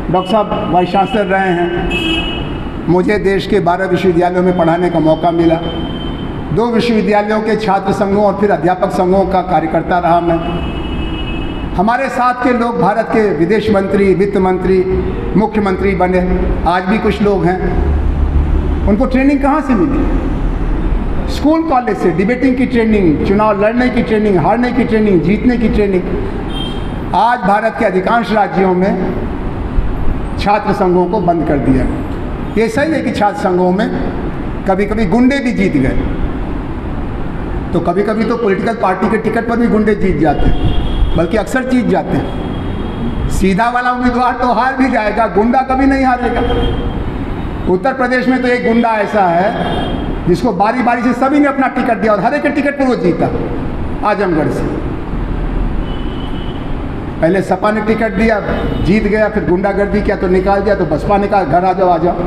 डॉक्टर साहब वाइस चांसलर रहे हैं, मुझे देश के 12 विश्वविद्यालयों में पढ़ाने का मौका मिला। 2 विश्वविद्यालयों के छात्र संघों और फिर अध्यापक संघों का कार्यकर्ता रहा मैं। हमारे साथ के लोग भारत के विदेश मंत्री, वित्त मंत्री, मुख्यमंत्री बने। आज भी कुछ लोग हैं। उनको ट्रेनिंग कहाँ से मिली? स्कूल कॉलेज से। डिबेटिंग की ट्रेनिंग, चुनाव लड़ने की ट्रेनिंग, हारने की ट्रेनिंग, जीतने की ट्रेनिंग। आज भारत के अधिकांश राज्यों में छात्र संघों को बंद कर दिया। ये सही है कि छात्र संघों में कभी कभी गुंडे भी जीत गए, तो कभी कभी तो पॉलिटिकल पार्टी के टिकट पर भी गुंडे जीत जाते हैं, बल्कि अक्सर जीत जाते हैं। सीधा वाला उम्मीदवार तो हार भी जाएगा, गुंडा कभी नहीं हारेगा। उत्तर प्रदेश में तो एक गुंडा ऐसा है जिसको बारी बारी से सभी ने अपना टिकट दिया और हर एक के टिकट पर वो जीता, आजमगढ़ से। पहले सपा ने टिकट दिया, जीत गया, फिर गुंडागर्दी किया तो निकाल दिया, तो बसपा ने कहा घर आ जाओ आ जाओ।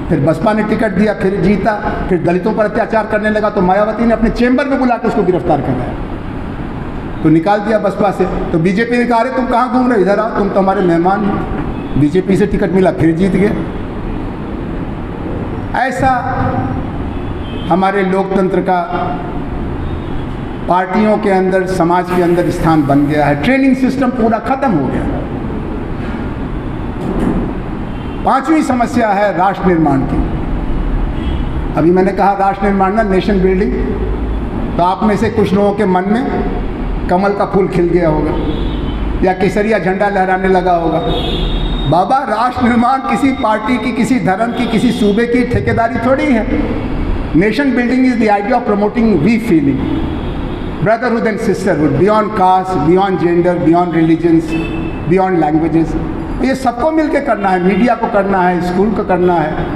फिर बसपा ने टिकट दिया, फिर जीता, फिर दलितों पर अत्याचार करने लगा तो मायावती ने अपने चेंबर में बुला के उसको गिरफ्तार कराया, तो निकाल दिया बसपा से। तो बीजेपी ने कहा अरे तुम कहाँ घूम रहे, इधर आओ, तुम तो हमारे मेहमान हो। बीजेपी से टिकट मिला, फिर जीत गए। ऐसा हमारे लोकतंत्र का पार्टियों के अंदर, समाज के अंदर स्थान बन गया है। ट्रेनिंग सिस्टम पूरा खत्म हो गया। पांचवी समस्या है राष्ट्र निर्माण की। अभी मैंने कहा राष्ट्र निर्माण ना, नेशन बिल्डिंग, तो आप में से कुछ लोगों के मन में कमल का फूल खिल गया होगा या केसरिया झंडा लहराने लगा होगा। बाबा, राष्ट्र निर्माण किसी पार्टी की, किसी धर्म की, किसी सूबे की ठेकेदारी थोड़ी है। Nation building is the idea of promoting we feeling, brotherhood and sisterhood, beyond caste, beyond gender, beyond religions, beyond languages. ये सबको मिलकर करना है। मीडिया को करना है, स्कूल को करना है।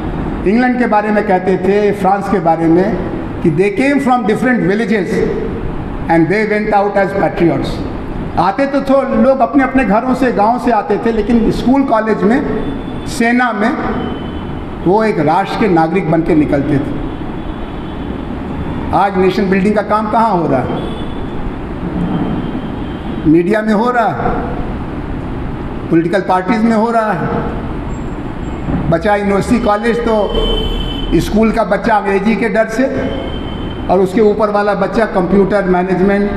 इंग्लैंड के बारे में कहते थे, फ्रांस के बारे में, कि they came from different villages and they went out as patriots. आते तो लोग अपने अपने घरों से, गांव से आते थे, लेकिन स्कूल कॉलेज में, सेना में वो एक राष्ट्र के नागरिक बन के निकलते थे। आज नेशन बिल्डिंग का काम कहाँ हो रहा है? मीडिया में हो रहा है, पॉलिटिकल पार्टीज में हो रहा है। बच्चा यूनिवर्सिटी कॉलेज तो स्कूल का बच्चा अंग्रेजी के डर से, और उसके ऊपर वाला बच्चा कंप्यूटर मैनेजमेंट,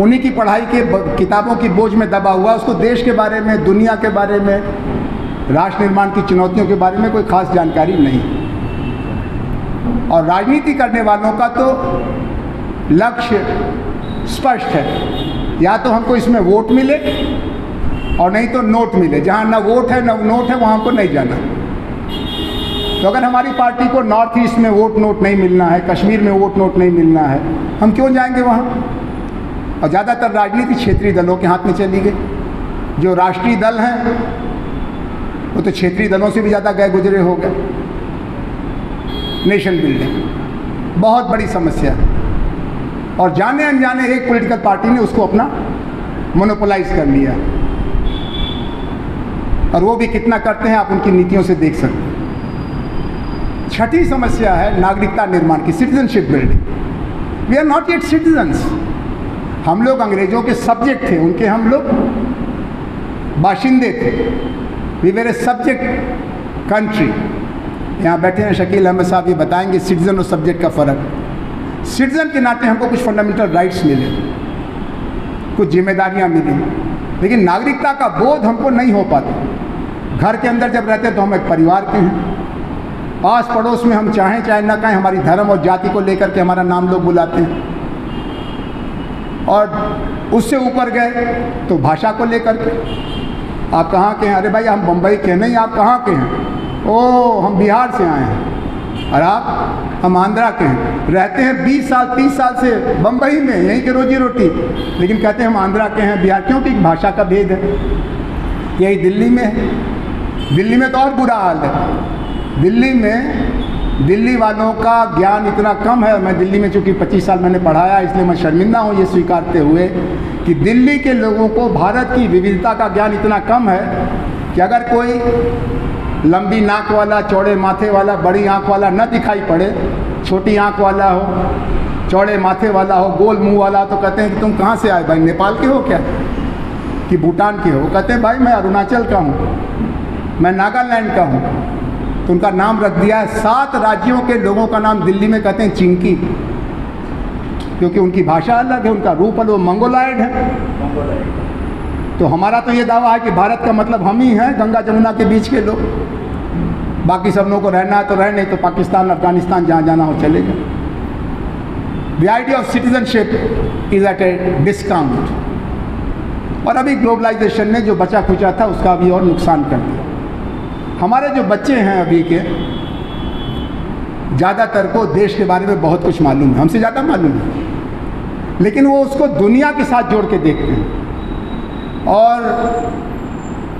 उन्हीं की पढ़ाई के किताबों की बोझ में दबा हुआ। उसको देश के बारे में, दुनिया के बारे में, राष्ट्र निर्माण की चुनौतियों के बारे में कोई खास जानकारी नहीं। और राजनीति करने वालों का तो लक्ष्य स्पष्ट है, या तो हमको इसमें वोट मिले और नहीं तो नोट मिले। जहाँ ना वोट है ना नोट है, वहाँ हमको नहीं जाना। तो अगर हमारी पार्टी को नॉर्थ ईस्ट में वोट नोट नहीं मिलना है, कश्मीर में वोट नोट नहीं मिलना है, हम क्यों जाएंगे वहाँ? और ज़्यादातर राजनीति क्षेत्रीय दलों के हाथ में चली गई। जो राष्ट्रीय दल हैं वो तो क्षेत्रीय दलों से भी ज़्यादा गए गुजरे हो गए। नेशन बिल्डिंग बहुत बड़ी समस्या है, और जाने अनजाने एक पॉलिटिकल पार्टी ने उसको अपना मोनोपोलाइज कर लिया, और वो भी कितना करते हैं आप उनकी नीतियों से देख सकते हैं। छठी समस्या है नागरिकता निर्माण की, citizenship building. We are not yet citizens. हम लोग अंग्रेजों के सब्जेक्ट थे, उनके हम लोग बाशिंदे थे। We were a subject country. यहाँ बैठे हैं शकील अहमद साहब, ये बताएंगे सिटीजन और सब्जेक्ट का फ़र्क। सिटीजन के नाते हमको कुछ फंडामेंटल राइट्स मिले, कुछ जिम्मेदारियाँ मिली, लेकिन नागरिकता का बोध हमको नहीं हो पाता। घर के अंदर जब रहते हैं तो हम एक परिवार के हैं, पास पड़ोस में हम चाहें चाहे ना कहें हमारी धर्म और जाति को लेकर के हमारा नाम लोग बुलाते हैं, और उससे ऊपर गए तो भाषा को लेकर के, आप कहाँ के हैं? अरे भाई हम बम्बई के नहीं, आप कहाँ के हैं? ओ हम बिहार से आए हैं। और आप? हम आंध्रा के हैं। रहते हैं 20 साल 30 साल से बम्बई में, यहीं के रोजी रोटी, लेकिन कहते हैं हम आंध्रा के हैं, बिहार। क्योंकि भाषा का भेद है। यही दिल्ली में है। दिल्ली में तो और बुरा हाल है। दिल्ली में दिल्ली वालों का ज्ञान इतना कम है। मैं दिल्ली में चूँकि 25 साल मैंने पढ़ाया, इसलिए मैं शर्मिंदा हूँ ये स्वीकारते हुए कि दिल्ली के लोगों को भारत की विविधता का ज्ञान इतना कम है कि अगर कोई लंबी नाक वाला, चौड़े माथे वाला, बड़ी आँख वाला न दिखाई पड़े, छोटी आँख वाला हो, चौड़े माथे वाला हो, गोल मुँह वाला, तो कहते हैं कि तुम कहाँ से आए भाई? नेपाल के हो क्या, कि भूटान के हो? कहते हैं भाई मैं अरुणाचल का हूँ, मैं नागालैंड का हूँ। तो उनका नाम रख दिया है, 7 राज्यों के लोगों का नाम दिल्ली में कहते हैं चिंकी, क्योंकि उनकी भाषा अलग है, उनका रूप अलग, वो मंगोलायड है। तो हमारा तो ये दावा है कि भारत का मतलब हम ही हैं, गंगा जमुना के बीच के लोग। बाकी सब लोगों को रहना है तो रहे, नहीं तो पाकिस्तान, अफगानिस्तान जहाँ जाना हो चले जाए। The idea of citizenship is at a discount. और अभी ग्लोबलाइजेशन ने जो बचा खुचा था उसका अभी और नुकसान कर दिया। हमारे जो बच्चे हैं अभी के, ज़्यादातर को देश के बारे में बहुत कुछ मालूम है, हमसे ज़्यादा मालूम है, लेकिन वो उसको दुनिया के साथ जोड़ के देखते हैं। और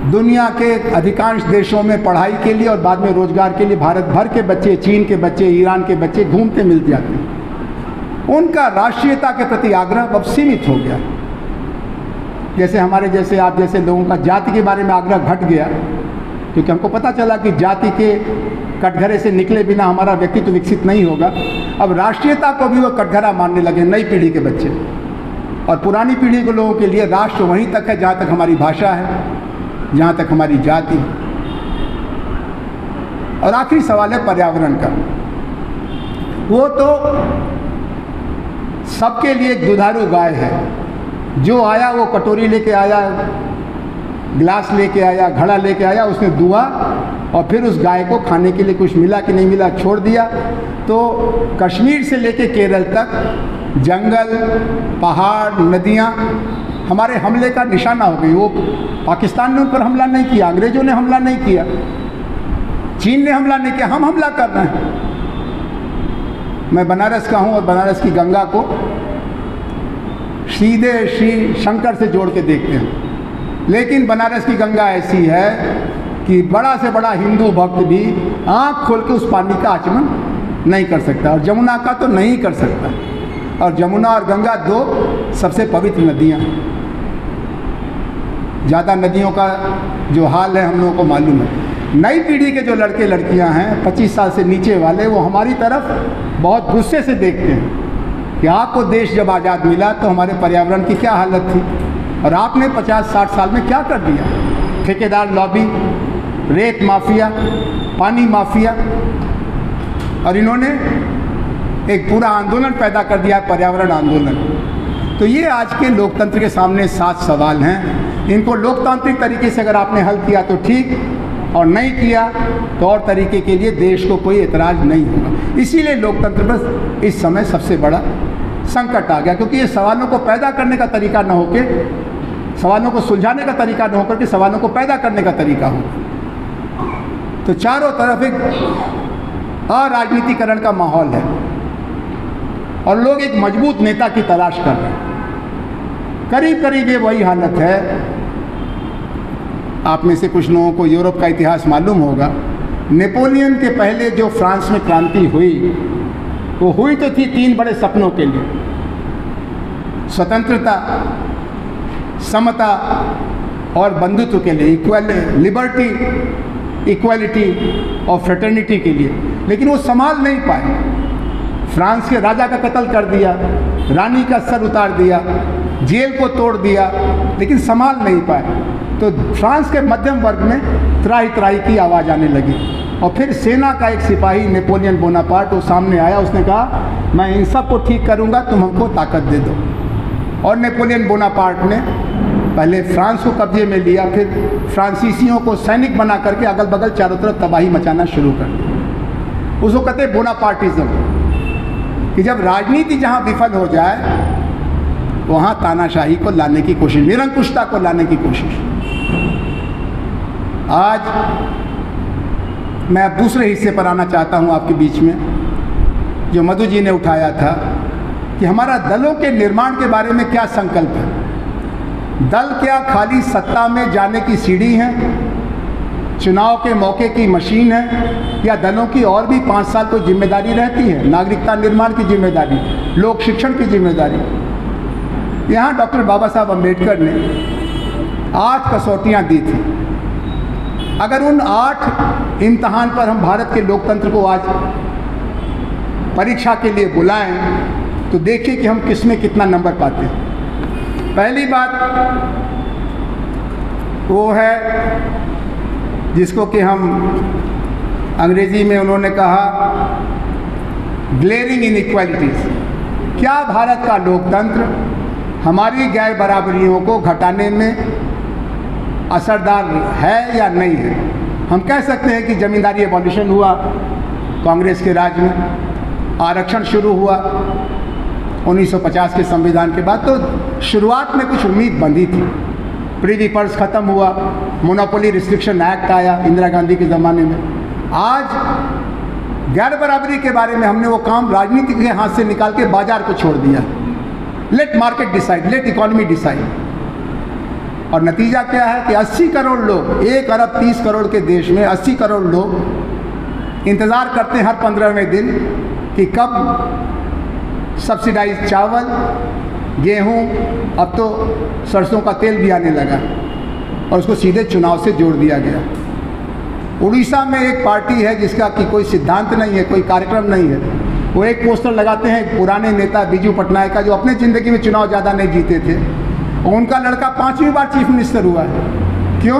दुनिया के अधिकांश देशों में पढ़ाई के लिए और बाद में रोजगार के लिए भारत भर के बच्चे, चीन के बच्चे, ईरान के बच्चे घूमते मिलते जाते हैं। उनका राष्ट्रीयता के प्रति आग्रह अब सीमित हो गया। जैसे हमारे जैसे, आप जैसे लोगों का जाति के बारे में आग्रह घट गया, क्योंकि हमको पता चला कि जाति के कटघरे से निकले बिना हमारा व्यक्तित्व विकसित नहीं होगा। अब राष्ट्रीयता को भी वो कटघरा मानने लगे नई पीढ़ी के बच्चे। और पुरानी पीढ़ी के लोगों के लिए राष्ट्र वहीं तक है जहाँ तक हमारी भाषा है, जहाँ तक हमारी जाति है। और आखिरी सवाल है पर्यावरण का। वो तो सबके लिए एक दुधारू गाय है। जो आया वो कटोरी लेके आया, गिलास लेके आया, घड़ा लेके आया, उसने दुआ और फिर उस गाय को खाने के लिए कुछ मिला कि नहीं मिला छोड़ दिया। तो कश्मीर से लेके केरल तक जंगल, पहाड़, नदियाँ हमारे हमले का निशाना हो गई। वो पाकिस्तान ने उन पर हमला नहीं किया, अंग्रेजों ने हमला नहीं किया, चीन ने हमला नहीं किया, हम हमला कर रहे हैं। मैं बनारस का हूँ और बनारस की गंगा को सीधे श्री शंकर से जोड़ के देखते हैं, लेकिन बनारस की गंगा ऐसी है कि बड़ा से बड़ा हिंदू भक्त भी आँख खोल के उस पानी का आचमन नहीं कर सकता, और जमुना का तो नहीं कर सकता। और जमुना और गंगा दो सबसे पवित्र नदियाँ। ज़्यादा नदियों का जो हाल है हम लोगों को मालूम है। नई पीढ़ी के जो लड़के लड़कियां हैं 25 साल से नीचे वाले, वो हमारी तरफ बहुत गुस्से से देखते हैं कि आपको देश जब आज़ाद मिला तो हमारे पर्यावरण की क्या हालत थी, और आपने 50-60 साल में क्या कर दिया। ठेकेदार लॉबी, रेत माफिया, पानी माफिया, और इन्होंने एक पूरा आंदोलन पैदा कर दिया, पर्यावरण आंदोलन। तो ये आज के लोकतंत्र के सामने 7 सवाल हैं। इनको लोकतांत्रिक तरीके से अगर आपने हल किया तो ठीक, और नहीं किया तो और तरीके के लिए देश को कोई एतराज़ नहीं होगा। इसीलिए लोकतंत्र पर इस समय सबसे बड़ा संकट आ गया, क्योंकि ये सवालों को पैदा करने का तरीका न होके, सवालों को सुलझाने का तरीका न होकर के सवालों को पैदा करने का तरीका हो। तो चारों तरफ एक अराजनीतिकरण का माहौल है और लोग एक मजबूत नेता की तलाश कर रहे हैं। करीब करीब ये वही हालत है। आप में से कुछ लोगों को यूरोप का इतिहास मालूम होगा। नेपोलियन के पहले जो फ्रांस में क्रांति हुई, वो हुई तो थी 3 बड़े सपनों के लिए: स्वतंत्रता, समता और बंधुत्व के लिए, लिबर्टी, इक्वालिटी और फ्रेटर्निटी के लिए। लेकिन वो संभाल नहीं पाए। फ्रांस के राजा का कत्ल कर दिया, रानी का सर उतार दिया, जेल को तोड़ दिया, लेकिन संभाल नहीं पाए। तो फ्रांस के मध्यम वर्ग में त्राही त्राही की आवाज़ आने लगी, और फिर सेना का एक सिपाही नेपोलियन बोनापार्ट वो सामने आया। उसने कहा, मैं इन सब को ठीक करूंगा, तुम हमको ताकत दे दो। और नेपोलियन बोनापार्ट ने पहले फ्रांस को कब्जे में लिया, फिर फ्रांसीसियों को सैनिक बना करके अगल बगल चारों तरफ तबाही मचाना शुरू कर दिया। उसको कहते हैं बोनापार्टिज्म, कि जब राजनीति जहाँ विफल हो जाए वहाँ तानाशाही को लाने की कोशिश, निरंकुशता को लाने की कोशिश। आज मैं अब दूसरे हिस्से पर आना चाहता हूँ आपके बीच में, जो मधु जी ने उठाया था कि हमारा दलों के निर्माण के बारे में क्या संकल्प है। दल क्या खाली सत्ता में जाने की सीढ़ी है, चुनाव के मौके की मशीन है, या दलों की और भी 5 साल कोई जिम्मेदारी रहती है? नागरिकता निर्माण की जिम्मेदारी, लोक शिक्षण की जिम्मेदारी। यहाँ डॉक्टर बाबा साहब अम्बेडकर ने 8 कसौटियाँ दी थी। अगर उन 8 इम्तहान पर हम भारत के लोकतंत्र को आज परीक्षा के लिए बुलाएं तो देखिए कि हम किस में कितना नंबर पाते हैं। पहली बात वो है जिसको कि हम अंग्रेजी में उन्होंने कहा ग्लेरिंग इनइक्वालिटीज़। क्या भारत का लोकतंत्र हमारी गैर बराबरियों को घटाने में असरदार है या नहीं है? हम कह सकते हैं कि जमींदारी एबॉलिशन हुआ कांग्रेस के राज में, आरक्षण शुरू हुआ 1950 के संविधान के बाद, तो शुरुआत में कुछ उम्मीद बंधी थी। प्रिवी पर्स खत्म हुआ, मोनोपोली रिस्ट्रिक्शन एक्ट आया इंदिरा गांधी के ज़माने में। आज गैर बराबरी के बारे में हमने वो काम राजनीति के हाथ से निकाल के बाजार को छोड़ दिया। Let market decide, let economy decide. और नतीजा क्या है कि 80 करोड़ लोग, 1 अरब 30 करोड़ के देश में 80 करोड़ लोग इंतज़ार करते हैं हर 15वें दिन कि कब सब्सिडाइज चावल, गेहूं, अब तो सरसों का तेल भी आने लगा, और उसको सीधे चुनाव से जोड़ दिया गया। उड़ीसा में एक पार्टी है जिसका कि कोई सिद्धांत नहीं है, कोई कार्यक्रम नहीं है। वो एक पोस्टर लगाते हैं पुराने नेता बीजू पटनायक का, जो अपने ज़िंदगी में चुनाव ज़्यादा नहीं जीते थे, और उनका लड़का 5वीं बार चीफ मिनिस्टर हुआ है। क्यों?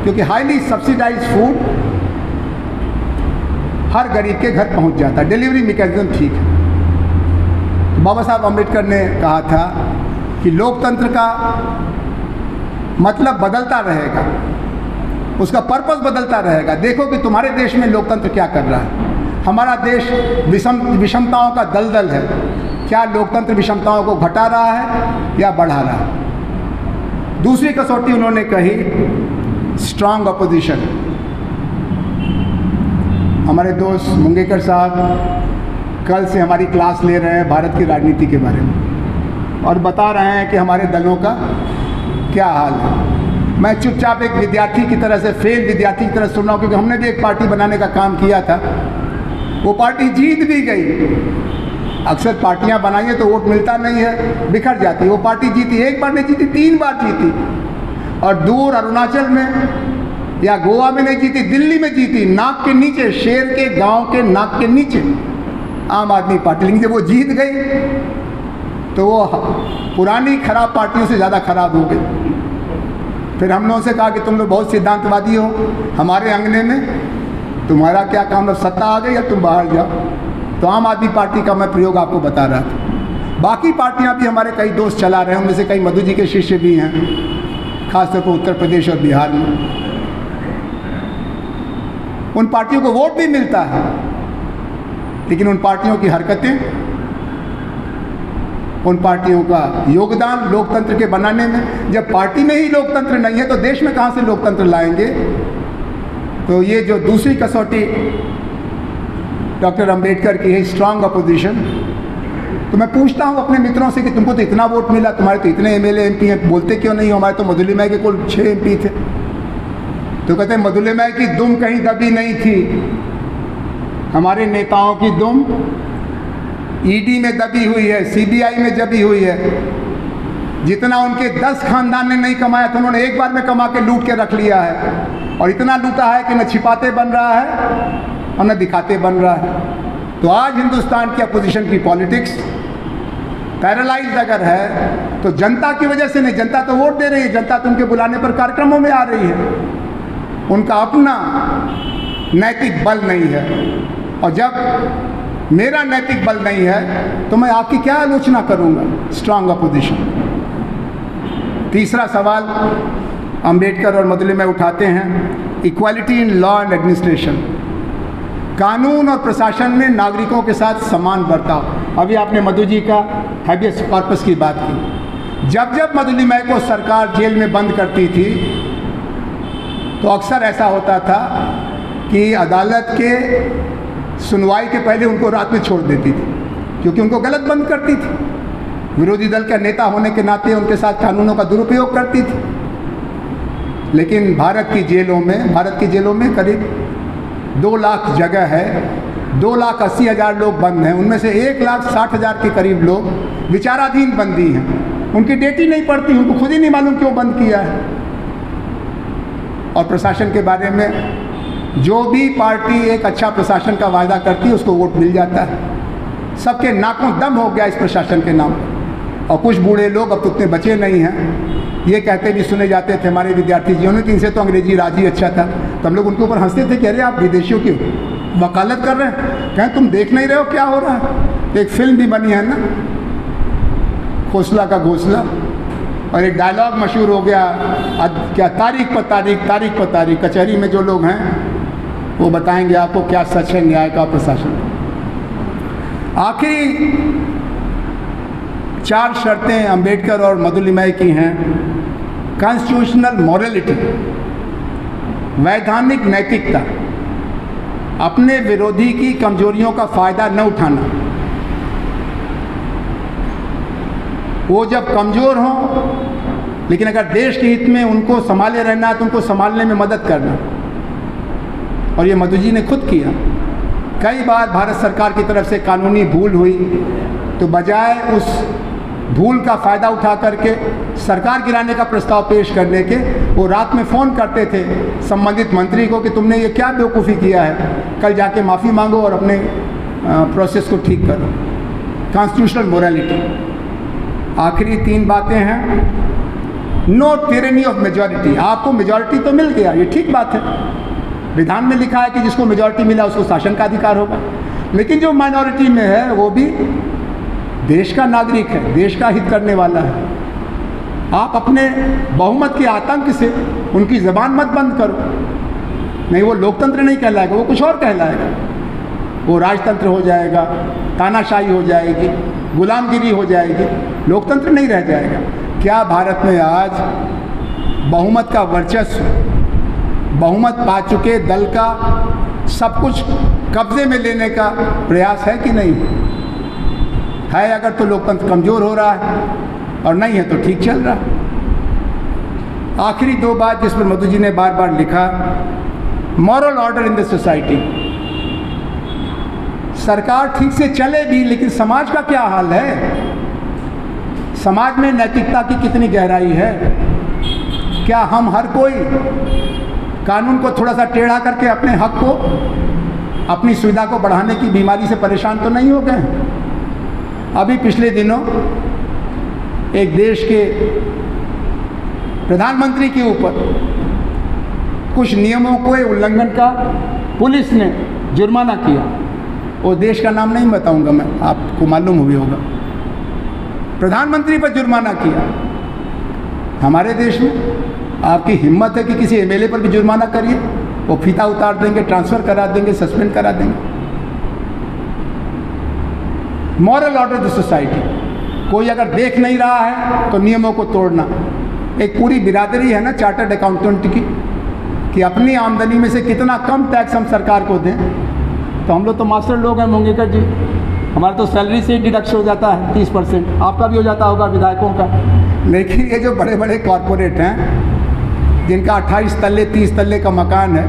क्योंकि हाईली सब्सिडाइज फूड, हर गरीब के घर पहुंच जाता है, डिलीवरी मैकेनिज्म ठीक है। बाबा साहब अम्बेडकर ने कहा था कि लोकतंत्र का मतलब बदलता रहेगा, उसका पर्पस बदलता रहेगा। देखो कि तुम्हारे देश में लोकतंत्र क्या कर रहा है। हमारा देश विषमताओं का दलदल है, क्या लोकतंत्र विषमताओं को घटा रहा है या बढ़ा रहा है। दूसरी कसौटी उन्होंने कही स्ट्रांग अपोजिशन। हमारे दोस्त मुंगेकर साहब कल से हमारी क्लास ले रहे हैं भारत की राजनीति के बारे में और बता रहे हैं कि हमारे दलों का क्या हाल है। मैं चुपचाप एक विद्यार्थी की तरह से, फेल विद्यार्थी की तरह सुन रहा हूँ, क्योंकि हमने भी एक पार्टी बनाने का काम किया था। वो पार्टी जीत भी गई। अक्सर पार्टियां बनाइए तो वोट मिलता नहीं है, बिखर जाती है। वो पार्टी जीती, एक बार नहीं जीती, 3 बार जीती। और दूर अरुणाचल में या गोवा में नहीं जीती, दिल्ली में जीती, नाक के नीचे, शेर के गांव के नाक के नीचे आम आदमी पार्टी। लेकिन जब वो जीत गई तो वो पुरानी खराब पार्टियों से ज़्यादा खराब हो गई। फिर हम लोगों से कहा कि तुम लोग बहुत सिद्धांतवादी हो, हमारे अंगने में तुम्हारा क्या काम है, सत्ता आ गई या तुम बाहर जाओ। तो आम आदमी पार्टी का मैं प्रयोग आपको बता रहा था। बाकी पार्टियां भी हमारे कई दोस्त चला रहे हैं, उनमें से कई मधु जी के शिष्य भी हैं, खासतौर पर उत्तर प्रदेश और बिहार में। उन पार्टियों को वोट भी मिलता है, लेकिन उन पार्टियों की हरकतें, उन पार्टियों का योगदान लोकतंत्र के बनाने में, जब पार्टी में ही लोकतंत्र नहीं है तो देश में कहाँ से लोकतंत्र लाएंगे। तो ये जो दूसरी कसौटी डॉक्टर अंबेडकर की है, स्ट्रांग अपोजिशन। तो मैं पूछता हूँ अपने मित्रों से कि तुमको तो इतना वोट मिला, तुम्हारे तो इतने एमएलए एमपी हैं, बोलते क्यों नहीं हो? हमारे तो मधुलिमय के कुल 6 एमपी थे। तो कहते हैं मधुलिमय की दुम कहीं दबी नहीं थी, हमारे नेताओं की दुम ईडी में दबी हुई है, सीबीआई में दबी हुई है। जितना उनके 10 खानदान ने नहीं कमाया था, उन्होंने एक बार में कमा के लूट के रख लिया है। और इतना लूटा है कि न छिपाते बन रहा है और न दिखाते बन रहा है। तो आज हिंदुस्तान की अपोजिशन की पॉलिटिक्स पैरालाइज्ड अगर है तो जनता की वजह से नहीं। जनता तो वोट दे रही है, जनता तो उनके बुलाने पर कार्यक्रमों में आ रही है, उनका अपना नैतिक बल नहीं है। और जब मेरा नैतिक बल नहीं है तो मैं आपकी क्या आलोचना करूंगा? Strong opposition. तीसरा सवाल अंबेडकर और मधुलिमय उठाते हैं, equality in law and administration. कानून और प्रशासन में नागरिकों के साथ समान बर्ताव। अभी आपने मधु जी का हैबियस कॉर्पस की बात की। जब जब मधुलिमय को सरकार जेल में बंद करती थी तो अक्सर ऐसा होता था कि अदालत के सुनवाई के पहले उनको रात में छोड़ देती थी, क्योंकि उनको गलत बंद करती थी। विरोधी दल का नेता होने के नाते उनके साथ कानूनों का दुरुपयोग करती थी। लेकिन भारत की जेलों में करीब 2 लाख जगह है, 2,80,000 लोग बंद हैं। उनमें से 1,60,000 के करीब लोग विचाराधीन बंदी हैं। उनकी डेट ही नहीं पड़ती, उनको खुद ही नहीं मालूम क्यों बंद किया है। और प्रशासन के बारे में जो भी पार्टी एक अच्छा प्रशासन का वायदा करती है उसको वोट मिल जाता है। सबके नाकों दम हो गया इस प्रशासन के नाम पर। और कुछ बूढ़े लोग, अब तो उतने बचे नहीं हैं, ये कहते भी सुने जाते थे हमारे विद्यार्थी जीवन में कि इनसे तो अंग्रेजी राज ही अच्छा था। तो हम लोग उनके ऊपर हंसते थे कि अरे आप विदेशियों की वकालत कर रहे हैं, कहें तुम देख नहीं रहे हो क्या हो रहा है। एक फिल्म भी बनी है ना, खोसला का घोसला, और एक डायलॉग मशहूर हो गया, क्या तारीख पर तारीख, कचहरी में जो लोग हैं वो बताएंगे आपको क्या सच है न्याय का, प्रशासन। आखिरी 4 शर्तें अंबेडकर और मधुलिमय की हैं। कॉन्स्टिट्यूशनल मॉरलिटी, वैधानिक नैतिकता, अपने विरोधी की कमजोरियों का फायदा न उठाना। वो जब कमजोर हों, लेकिन अगर देश के हित में उनको संभाले रहना है तो उनको संभालने में मदद करना। और ये मधु जी ने खुद किया। कई बार भारत सरकार की तरफ से कानूनी भूल हुई तो बजाय उस भूल का फ़ायदा उठा करके सरकार गिराने का प्रस्ताव पेश करने के, वो रात में फ़ोन करते थे संबंधित मंत्री को कि तुमने ये क्या बेवकूफ़ी किया है, कल जाके माफ़ी मांगो और अपने प्रोसेस को ठीक करो। Constitutional morality. आखिरी 3 बातें हैं। No tyranny of majority. आपको मेजॉरिटी तो मिल गया, ये ठीक बात है, विधान में लिखा है कि जिसको मेजॉरिटी मिला उसको शासन का अधिकार होगा, लेकिन जो माइनॉरिटी में है वो भी देश का नागरिक है, देश का हित करने वाला है। आप अपने बहुमत के आतंक से उनकी ज़बान मत बंद करो, नहीं वो लोकतंत्र नहीं कहलाएगा, वो कुछ और कहलाएगा, वो राजतंत्र हो जाएगा, तानाशाही हो जाएगी, गुलामगिरी हो जाएगी, लोकतंत्र नहीं रह जाएगा। क्या भारत में आज बहुमत का वर्चस्व, बहुमत पा चुके दल का सब कुछ कब्जे में लेने का प्रयास है कि नहीं है? अगर तो लोकतंत्र कमज़ोर हो रहा है, और नहीं है तो ठीक चल रहा है। आखिरी दो बात जिस पर मधु जी ने बार बार लिखा, moral order in the society. सरकार ठीक से चले भी, लेकिन समाज का क्या हाल है? समाज में नैतिकता की कितनी गहराई है? क्या हम हर कोई कानून को थोड़ा सा टेढ़ा करके अपने हक को, अपनी सुविधा को बढ़ाने की बीमारी से परेशान तो नहीं हो गए? अभी पिछले दिनों एक देश के प्रधानमंत्री के ऊपर कुछ नियमों के उल्लंघन का पुलिस ने जुर्माना किया। वो देश का नाम नहीं बताऊंगा मैं, आपको मालूम भी होगा। प्रधानमंत्री पर जुर्माना किया। हमारे देश में आपकी हिम्मत है कि किसी एमएलए पर भी जुर्माना करिए, वो फीता उतार देंगे, ट्रांसफ़र करा देंगे, सस्पेंड करा देंगे। मॉरल ऑर्डर द सोसाइटी, कोई अगर देख नहीं रहा है तो नियमों को तोड़ना। एक पूरी बिरादरी है ना चार्टर्ड अकाउंटेंट की, कि अपनी आमदनी में से कितना कम टैक्स हम सरकार को दें। तो हम लोग तो मास्टर लोग हैं मंगेकर जी, हमारा तो सैलरी से ही डिडक्शन हो जाता है 30%, आपका भी हो जाता होगा, विधायकों का। लेकिन ये जो बड़े बड़े कॉरपोरेट हैं जिनका 28 तल्ले 30 तल्ले का मकान है,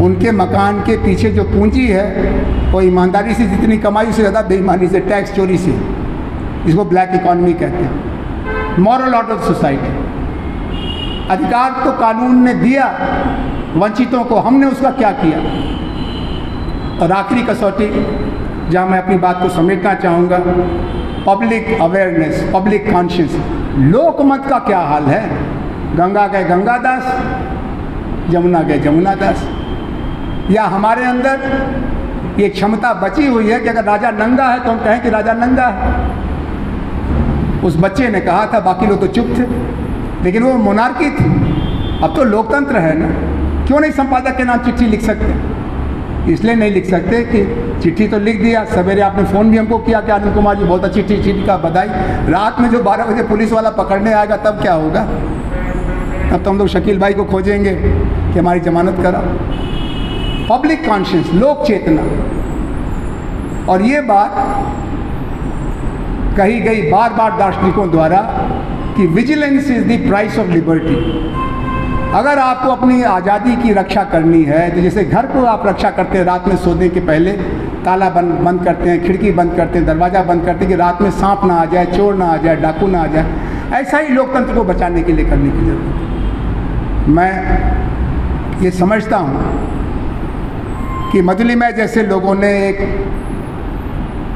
उनके मकान के पीछे जो पूंजी है वो ईमानदारी से जितनी कमाई उससे ज़्यादा बेईमानी से, टैक्स चोरी से, इसको ब्लैक इकॉनमी कहते हैं। मॉरल ऑर्डर सोसाइटी, अधिकार तो कानून ने दिया वंचितों को, हमने उसका क्या किया? और आखिरी कसौटी जहाँ मैं अपनी बात को समेटना चाहूँगा, पब्लिक अवेयरनेस, पब्लिक कॉन्शियस। लोकमत का क्या हाल है? गंगा गए गंगादास, जमुना गए जमुनादास। या हमारे अंदर ये क्षमता बची हुई है कि अगर राजा नंगा है तो हम कहें कि राजा नंगा है। उस बच्चे ने कहा था, बाकी लोग तो चुप थे, लेकिन वो मोनार्की थी। अब तो लोकतंत्र है ना, क्यों नहीं संपादक के नाम चिट्ठी लिख सकते? इसलिए नहीं लिख सकते कि चिट्ठी तो लिख दिया, सवेरे आपने फ़ोन भी हमको किया कि आनंद कुमार जी बहुत अच्छी चिट्ठी का बधाई, रात में जो 12 बजे पुलिस वाला पकड़ने आएगा तब क्या होगा? अब तो हम लोग शकील भाई को खोजेंगे कि हमारी जमानत करा। पब्लिक कॉन्शियस, लोक चेतना। और ये बात कही गई बार बार दार्शनिकों द्वारा कि vigilance is the price of liberty. अगर आपको अपनी आज़ादी की रक्षा करनी है तो जैसे घर को आप रक्षा करते हैं, रात में सोने के पहले ताला बंद करते हैं, खिड़की बंद करते हैं, दरवाज़ा बंद करते हैं कि रात में सांप ना आ जाए, चोर ना आ जाए, डाकू ना आ जाए, ऐसा ही लोकतंत्र को बचाने के लिए करने की जरूरत है। मैं ये समझता हूँ कि मधुलिमय जैसे लोगों ने एक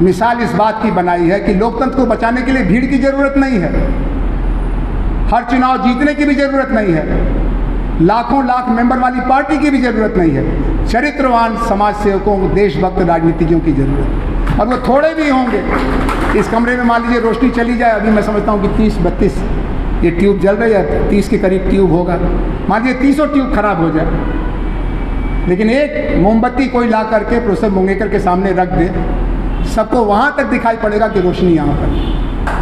मिसाल इस बात की बनाई है कि लोकतंत्र को बचाने के लिए भीड़ की ज़रूरत नहीं है, हर चुनाव जीतने की भी ज़रूरत नहीं है, लाखों लाख मेंबर वाली पार्टी की भी ज़रूरत नहीं है, चरित्रवान समाज सेवकों, देशभक्त राजनीतिज्ञों की ज़रूरत है। और वो थोड़े भी होंगे। इस कमरे में मान लीजिए रोशनी चली जाए, अभी मैं समझता हूँ कि 30-32 ये ट्यूब जल रही है, 30 के करीब ट्यूब होगा, मान लीजिए 30 ट्यूब खराब हो जाए, लेकिन एक मोमबत्ती कोई ला करके प्रोफेसर मंगेकर के सामने रख दे, सबको वहाँ तक दिखाई पड़ेगा कि रोशनी यहाँ पर।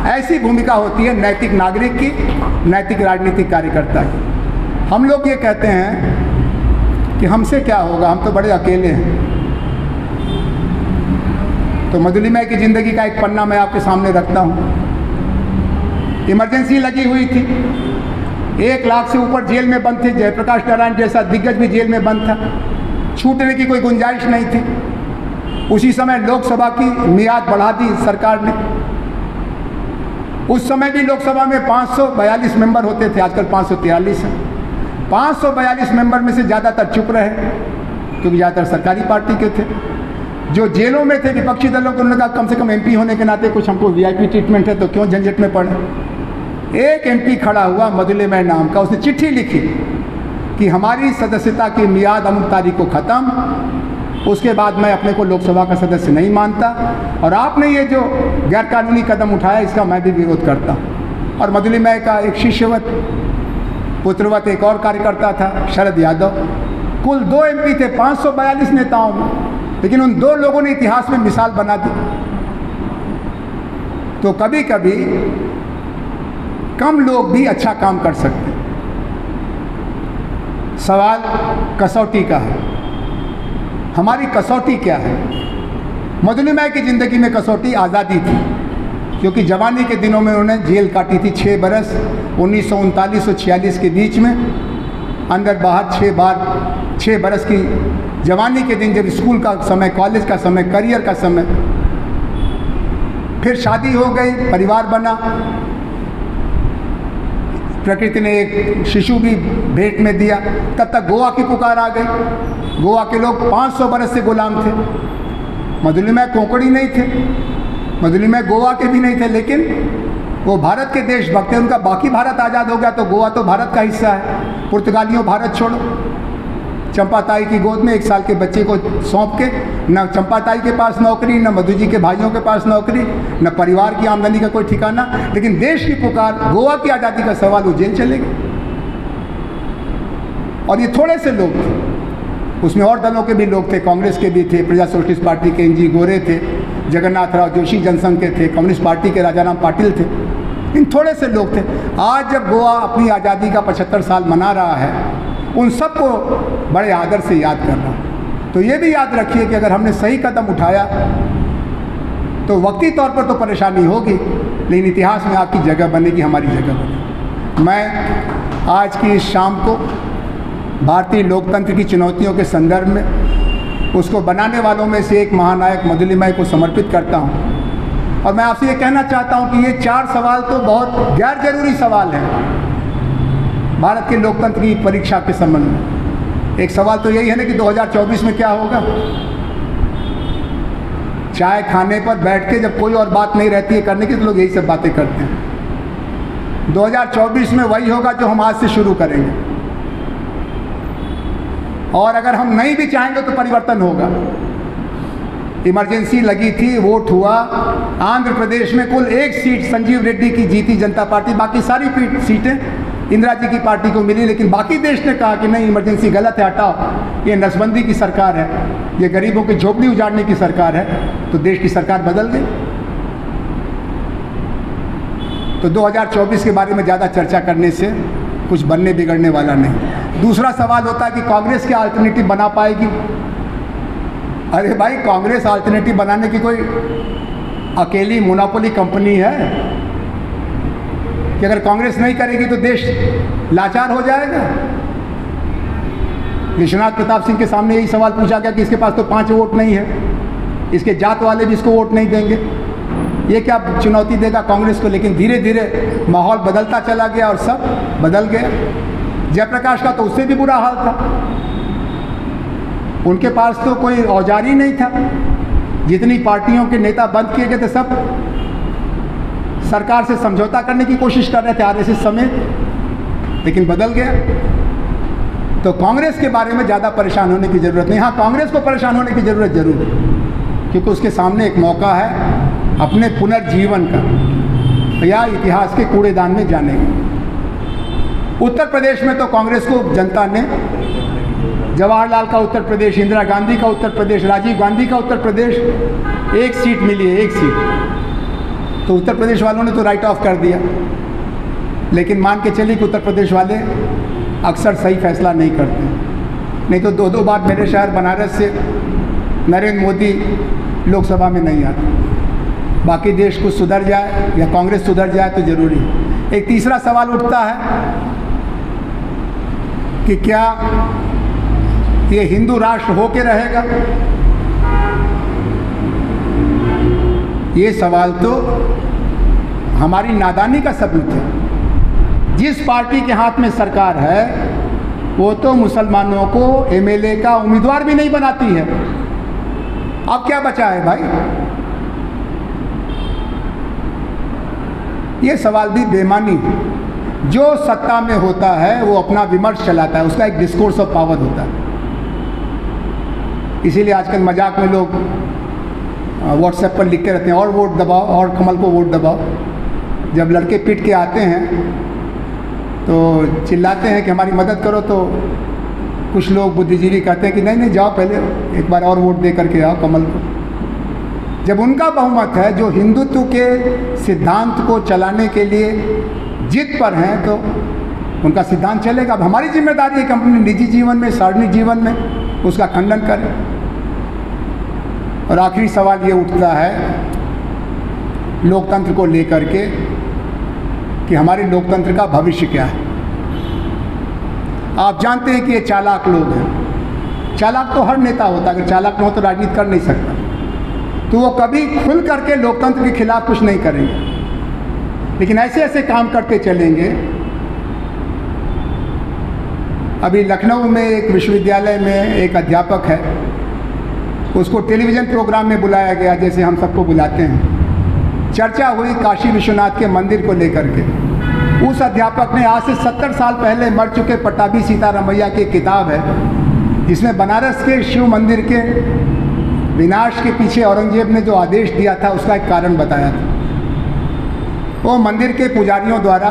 ऐसी भूमिका होती है नैतिक नागरिक की, नैतिक राजनीतिक कार्यकर्ता की। हम लोग ये कहते हैं कि हमसे क्या होगा, हम तो बड़े अकेले हैं। तो मधुलिमय की ज़िंदगी का एक पन्ना मैं आपके सामने रखता हूँ। इमरजेंसी लगी हुई थी, 1 लाख से ऊपर जेल में बंद थे, जयप्रकाश नारायण जैसा दिग्गज भी जेल में बंद था, छूटने की कोई गुंजाइश नहीं थी। उसी समय लोकसभा की मियाद बढ़ा दी सरकार ने। उस समय भी लोकसभा में 542 मेंबर होते थे, आजकल 543 हैं। 542 मेंबर में से ज़्यादातर चुप रहे, क्योंकि ज़्यादातर सरकारी पार्टी के थे। जो जेलों में थे विपक्षी दलों को, उन्होंने कहा कम से कम एमपी होने के नाते कुछ हमको वीआईपी ट्रीटमेंट है, तो क्यों झंझट में पड़े। एक एमपी खड़ा हुआ मधुलिमय नाम का, उसने चिट्ठी लिखी कि हमारी सदस्यता की मियाद अमुक तारीख को ख़त्म, उसके बाद मैं अपने को लोकसभा का सदस्य नहीं मानता, और आपने ये जो गैरकानूनी कदम उठाया इसका मैं भी विरोध करता हूँ। और मधुलिमय का एक शिष्यवत पुत्रवत एक और कार्यकर्ता था शरद यादव, कुल 2 MP थे 542 नेताओं में, लेकिन उन 2 लोगों ने इतिहास में मिसाल बना दी। तो कभी कभी कम लोग भी अच्छा काम कर सकते हैं। सवाल कसौटी का है, हमारी कसौटी क्या है? मधुलिमय की ज़िंदगी में कसौटी आज़ादी थी, क्योंकि जवानी के दिनों में उन्होंने जेल काटी थी 6 बरस 1939 और 46 के बीच में, अंदर बाहर 6 बरस की जवानी के दिन, जब स्कूल का समय, कॉलेज का समय, करियर का समय। फिर शादी हो गई, परिवार बना, प्रकृति ने एक शिशु भी भेंट में दिया। तब तक गोवा की पुकार आ गई। गोवा के लोग 500 बरस से गुलाम थे। मधुलिमय कोंकणी नहीं थे, मधुलिमय गोवा के भी नहीं थे, लेकिन वो भारत के देशभक्त थे। उनका बाकी भारत आज़ाद हो गया तो गोवा तो भारत का हिस्सा है। पुर्तगालियों भारत छोड़ो, चंपाताई की गोद में 1 साल के बच्चे को सौंप के, न चंपाताई के पास नौकरी, न मधु जी के भाइयों के पास नौकरी, न परिवार की आमदनी का कोई ठिकाना, लेकिन देश की पुकार, गोवा की आज़ादी का सवाल, वो जेल चले गए। और ये थोड़े से लोग थे, उसमें और दलों के भी लोग थे, कांग्रेस के भी थे, प्रजा सोशलिस्ट पार्टी के NG गोरे थे, जगन्नाथ राव जोशी जनसंघ के थे, कम्युनिस्ट पार्टी के राजाराम पाटिल थे। इन थोड़े से लोग थे। आज जब गोवा अपनी आज़ादी का 75 साल मना रहा है, उन सबको बड़े आदर से याद कर रहा हूँ। तो ये भी याद रखिए कि अगर हमने सही कदम उठाया तो वक्ती तौर पर तो परेशानी होगी, लेकिन इतिहास में आपकी जगह बनेगी, हमारी जगह बनेगी। मैं आज की इस शाम को भारतीय लोकतंत्र की चुनौतियों के संदर्भ में उसको बनाने वालों में से एक महानायक मधुलिमय को समर्पित करता हूँ। और मैं आपसे ये कहना चाहता हूँ कि ये 4 सवाल तो बहुत गैर जरूरी सवाल हैं भारत के लोकतंत्र की परीक्षा के संबंध में। एक सवाल तो यही है ना कि 2024 में क्या होगा। चाय खाने पर बैठ के जब कोई और बात नहीं रहती है करने की, तो लोग यही सब बातें करते हैं। 2024 में वही होगा जो हम आज से शुरू करेंगे, और अगर हम नहीं भी चाहेंगे तो परिवर्तन होगा। इमरजेंसी लगी थी, वोट हुआ, आंध्र प्रदेश में कुल 1 सीट संजीव रेड्डी की जीती जनता पार्टी, बाकी सारी सीटें इंदिरा जी की पार्टी को मिली। लेकिन बाकी देश ने कहा कि नहीं, इमरजेंसी गलत है, हटाओ, ये नसबंदी की सरकार है, ये गरीबों की झोपड़ी उजाड़ने की सरकार है। तो देश की सरकार बदल गई। तो 2024 के बारे में ज़्यादा चर्चा करने से कुछ बनने बिगड़ने वाला नहीं। दूसरा सवाल होता है कि कांग्रेस क्या अल्टरनेटिव बना पाएगी। अरे भाई, कांग्रेस अल्टरनेटिव बनाने की कोई अकेली मोनोपोली कंपनी है कि अगर कांग्रेस नहीं करेगी तो देश लाचार हो जाएगा। विश्वनाथ प्रताप सिंह के सामने यही सवाल पूछा गया कि इसके पास तो 5 वोट नहीं है, इसके जात वाले भी इसको वोट नहीं देंगे, ये क्या चुनौती देगा कांग्रेस को। लेकिन धीरे धीरे माहौल बदलता चला गया और सब बदल गया। जयप्रकाश का तो उससे भी बुरा हाल था, उनके पास तो कोई औजार ही नहीं था। जितनी पार्टियों के नेता बंद किए गए थे, सब सरकार से समझौता करने की कोशिश कर रहे थे, RSS समेत, लेकिन बदल गया। तो कांग्रेस के बारे में ज़्यादा परेशान होने की ज़रूरत नहीं। हाँ, कांग्रेस को परेशान होने की ज़रूरत जरूर है, क्योंकि उसके सामने एक मौका है अपने पुनर्जीवन का या इतिहास के कूड़ेदान में जाने का। उत्तर प्रदेश में तो कांग्रेस को जनता ने, जवाहरलाल का उत्तर प्रदेश, इंदिरा गांधी का उत्तर प्रदेश, राजीव गांधी का उत्तर प्रदेश, 1 सीट मिली है, 1 सीट। तो उत्तर प्रदेश वालों ने तो राइट ऑफ कर दिया। लेकिन मान के चलिए कि उत्तर प्रदेश वाले अक्सर सही फैसला नहीं करते, नहीं तो 2-2 बार मेरे शहर बनारस से नरेंद्र मोदी लोकसभा में नहीं आते। बाकी देश कुछ सुधर जाए या कांग्रेस सुधर जाए तो जरूरी है। एक तीसरा सवाल उठता है कि क्या ये हिंदू राष्ट्र होके रहेगा। ये सवाल तो हमारी नादानी का सबूत है। जिस पार्टी के हाथ में सरकार है वो तो मुसलमानों को MLA का उम्मीदवार भी नहीं बनाती है। अब क्या बचा है भाई। ये सवाल भी बेमानी है। जो सत्ता में होता है वो अपना विमर्श चलाता है, उसका एक डिस्कोर्स ऑफ पावर होता है। इसीलिए आजकल मजाक में लोग व्हाट्सएप पर लिखते रहते हैं और वोट दबाओ और कमल को वोट दबाओ। जब लड़के पीट के आते हैं तो चिल्लाते हैं कि हमारी मदद करो, तो कुछ लोग बुद्धिजीवी कहते हैं कि नहीं नहीं जाओ, पहले एक बार और वोट दे करके आओ कमल को। जब उनका बहुमत है, जो हिंदुत्व के सिद्धांत को चलाने के लिए जिद पर हैं, तो उनका सिद्धांत चलेगा। अब हमारी जिम्मेदारी है कि हम अपने निजी जीवन में, सार्वजनिक जीवन में उसका खंडन करें। और आखिरी सवाल ये उठता है लोकतंत्र को लेकर के कि हमारे लोकतंत्र का भविष्य क्या है। आप जानते हैं कि ये चालाक लोग हैं। चालाक तो हर नेता होता है, अगर चालाक न हो तो राजनीति कर नहीं सकता। तो वो कभी खुल करके लोकतंत्र के खिलाफ कुछ नहीं करेंगे, लेकिन ऐसे ऐसे काम करते चलेंगे। अभी लखनऊ में एक विश्वविद्यालय में एक अध्यापक है, उसको टेलीविज़न प्रोग्राम में बुलाया गया, जैसे हम सबको बुलाते हैं। चर्चा हुई काशी विश्वनाथ के मंदिर को लेकर के। उस अध्यापक ने आज से 70 साल पहले मर चुके पट्टाभी सीतारामैया की किताब है, जिसमें बनारस के शिव मंदिर के विनाश के पीछे औरंगजेब ने जो आदेश दिया था उसका एक कारण बताया था। वो मंदिर के पुजारियों द्वारा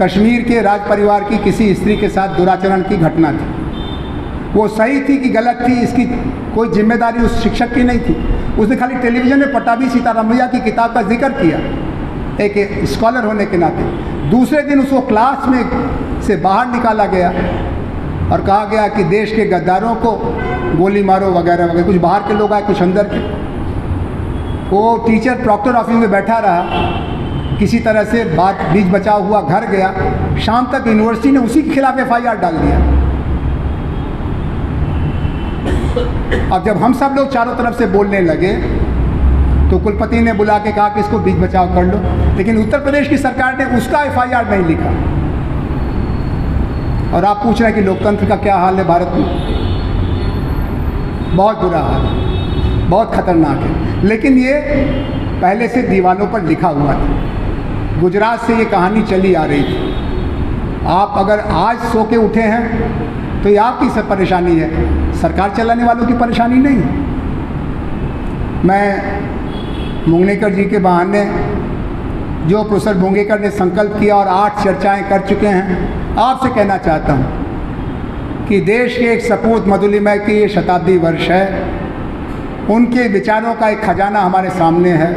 कश्मीर के राज परिवार की किसी स्त्री के साथ दुराचरण की घटना थी। वो सही थी कि गलत थी, इसकी कोई जिम्मेदारी उस शिक्षक की नहीं थी। उसने खाली टेलीविज़न में पट्टाभी सीतारामैया की किताब का जिक्र किया एक स्कॉलर होने के नाते। दूसरे दिन उसको क्लास में से बाहर निकाला गया और कहा गया कि देश के गद्दारों को गोली मारो वगैरह वगैरह। कुछ बाहर के लोग आए, कुछ अंदर के। वो टीचर प्रॉक्टर ऑफिस में बैठा रहा, किसी तरह से बात बीच बचाव हुआ, घर गया। शाम तक यूनिवर्सिटी ने उसी के खिलाफ FIR डाल दिया। अब जब हम सब लोग चारों तरफ से बोलने लगे तो कुलपति ने बुला के कहा कि इसको बीच बचाव कर लो, लेकिन उत्तर प्रदेश की सरकार ने उसका FIR नहीं लिखा। और आप पूछ रहे हैं कि लोकतंत्र का क्या हाल है भारत में। बहुत बुरा हाल है, बहुत खतरनाक है। लेकिन ये पहले से दीवालों पर लिखा हुआ था। गुजरात से ये कहानी चली आ रही थी। आप अगर आज सो के उठे हैं तो ये आपकी सब परेशानी है, सरकार चलाने वालों की परेशानी नहीं है। मैं मुंगनेकर जी के बहाने, जो प्रोफेसर मुंगनेकर ने संकल्प किया और 8 चर्चाएं कर चुके हैं, आपसे कहना चाहता हूं कि देश के एक सपूत मधुलिमा की ये शताब्दी वर्ष है। उनके विचारों का एक खजाना हमारे सामने है।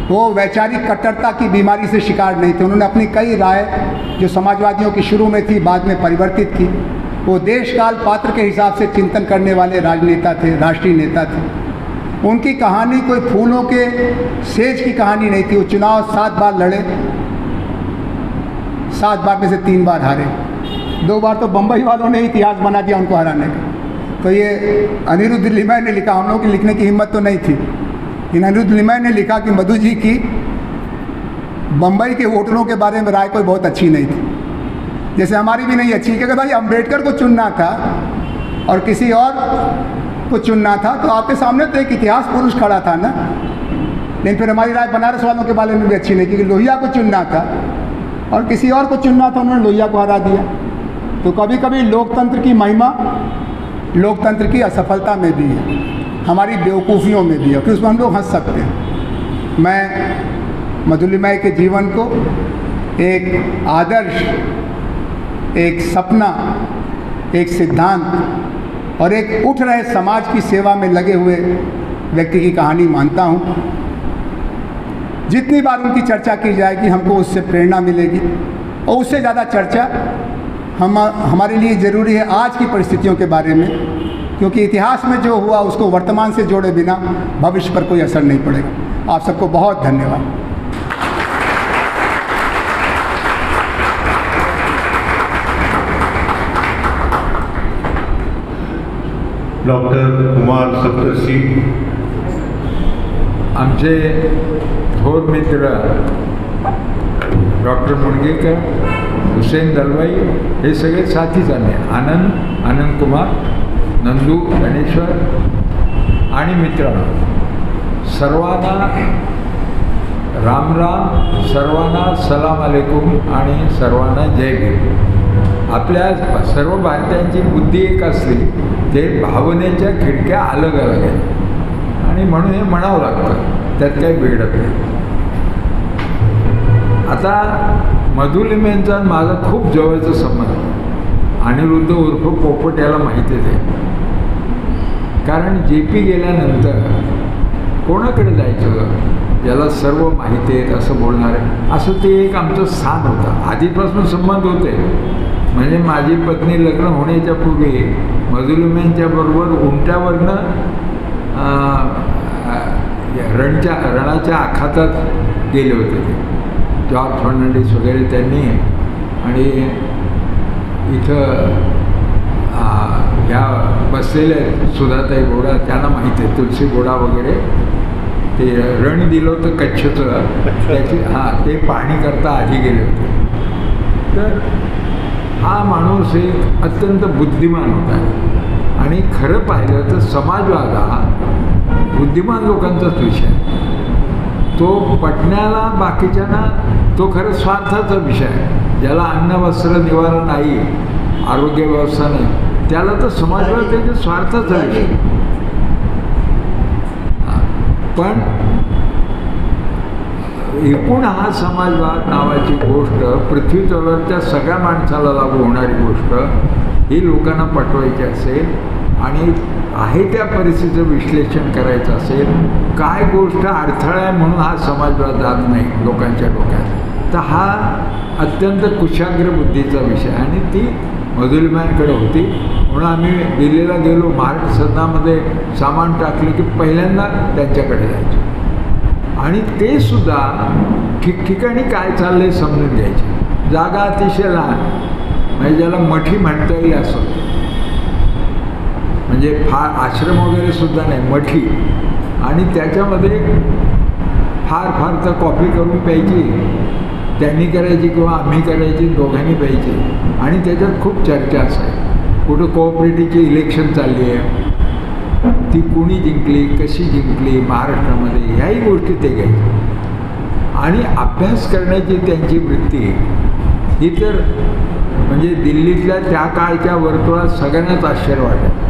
वो वैचारिक कट्टरता की बीमारी से शिकार नहीं थे। उन्होंने अपनी कई राय जो समाजवादियों की शुरू में थी, बाद में परिवर्तित की। वो देश काल पात्र के हिसाब से चिंतन करने वाले राजनेता थे, राष्ट्रीय नेता थे। उनकी कहानी कोई फूलों के सेज की कहानी नहीं थी। वो चुनाव 7 बार लड़े, 7 बार में से 3 बार हारे। 2 बार तो बम्बई वालों ने इतिहास बना दिया उनको हराने का। तो ये अनिरुद्ध लिमय ने लिखा, हम लोगों की लिखने की हिम्मत तो नहीं थी। इन अनिरुद्ध लिमय ने लिखा कि मधु जी की बम्बई के वोटरों के बारे में राय कोई बहुत अच्छी नहीं थी, जैसे हमारी भी नहीं अच्छी। क्योंकि भाई अम्बेडकर को चुनना था और किसी और को चुनना था, तो आपके सामने तो एक इतिहास पुरुष खड़ा था ना। लेकिन फिर हमारी राय बनारस वालों के बारे में भी अच्छी नहीं, क्योंकि लोहिया को चुनना था और किसी और को चुनना था, उन्होंने लोहिया को हरा दिया। तो कभी कभी लोकतंत्र की महिमा लोकतंत्र की असफलता में भी है, हमारी बेवकूफ़ियों में भी है, फिर उसमें हम लोग हंस सकते हैं। मैं मधुलिमा के जीवन को एक आदर्श, एक सपना, एक सिद्धांत और एक उठ रहे समाज की सेवा में लगे हुए व्यक्ति की कहानी मानता हूँ। जितनी बार उनकी चर्चा की जाएगी हमको उससे प्रेरणा मिलेगी, और उससे ज़्यादा चर्चा हमारे लिए ज़रूरी है आज की परिस्थितियों के बारे में, क्योंकि इतिहास में जो हुआ उसको वर्तमान से जोड़े बिना भविष्य पर कोई असर नहीं पड़ेगा। आप सबको बहुत धन्यवाद। डॉक्टर कुमार सप्तर्षी, आमचे थोर मित्र डॉक्टर मुणगेकर, हुसेन दलवाई हे सगळे साथीच आम्ही, आनंद कुमार, नंदू गणेश्वर आणि मित्रांनो, सर्वांना राम राम, सर्वांना सलाम अलैकुम आणि सर्वांना जय भीम. आपल्या सर्व भारतीयांची बुद्धी एक असली ते भावनेच्या खिडक्या अलग अलग आहेत आणि म्हणून हे म्हणावं लागतं, त्यात काही बिघडत नाही. आता मधुलिमेंचा माझा खूप जवळचा संबंध, अनिरुद्ध उर्फ पोपट याला माहितीच आहे. कारण JP गेल्यानंतर कोणाकडे जायचं, ज्याला सर्व माहिती आहेत असं बोलणार आहे, असं ते एक आमचं स्थान होतं. आधीपासून संबंध होते. म्हणजे माझी पत्नी लग्न होण्याच्या पूर्वी मधुलिमेंच्या बरोबर उंट्यावरनं रणाच्या आखातात गेले होते ते. जॉर्ज फर्नांडिस वगैरे त्यांनी, आणि इथं ह्या बसलेल्या सुधाताई बोडा त्यांना माहिती आहे, तुलसी बोडा वगैरे, ते रण दिलं होतं कच्छचं, त्याची ते पाहणी करता आधी गेले होते. तर हा माणूस एक अत्यंत बुद्धिमान होता आणि खरं पाहिलं तर समाजवाद हा बुद्धिमान लोकांचाच विषय. तो पटण्याला बाकीच्यांना तो खरं स्वार्थाचा विषय आहे. ज्याला अन्न वस्त्र निवारण नाही, आरोग्य व्यवस्था नाही, त्याला तर समाजवाद त्याच्या स्वार्थाचा विषय. पण एकूण हा समाजवाद नावाची गोष्ट पृथ्वीतलावरच्या सगळ्या माणसाला लागू होणारी गोष्ट ही लोकांना पटवायची असेल आणि आहे त्या परिस्थितीचं विश्लेषण करायचं असेल, काय गोष्ट अडथळा आहे म्हणून हा समाजवाद जात नाही लोकांच्या डोक्यात, तर हा अत्यंत कुशाग्र बुद्धीचा विषय आणि ती मधुलिमेंकडे होती. म्हणून आम्ही दिल्लीला गेलो, महाराष्ट्र सदनामध्ये सामान टाकलं की पहिल्यांदा त्यांच्याकडे जायचो आणि ते सुद्धा ठिकठिकाणी काय चाललंय समजून घ्यायचे. जागा अतिशय लहान, म्हणजे ज्याला मठी म्हणता येईल असं, म्हणजे फार आश्रम वगैरे सुद्धा नाही, मठी. आणि त्याच्यामध्ये फार फार तर कॉफी करून प्यायची, त्यांनी करायची किंवा आम्ही करायची, दोघांनी प्यायची. आणि त्याच्यात खूप चर्चा असायची. कुठं कोऑपरेटिव्हची इलेक्शन चालली आहे, ती कुणी जिंकली, कशी जिंकली महाराष्ट्रामध्ये, ह्याही गोष्टी ते घ्यायचे. आणि अभ्यास करण्याची त्यांची वृत्ती ही तर म्हणजे दिल्लीतल्या त्या काळच्या वर्तुळात सगळ्यांनाच आश्चर्य वाटत.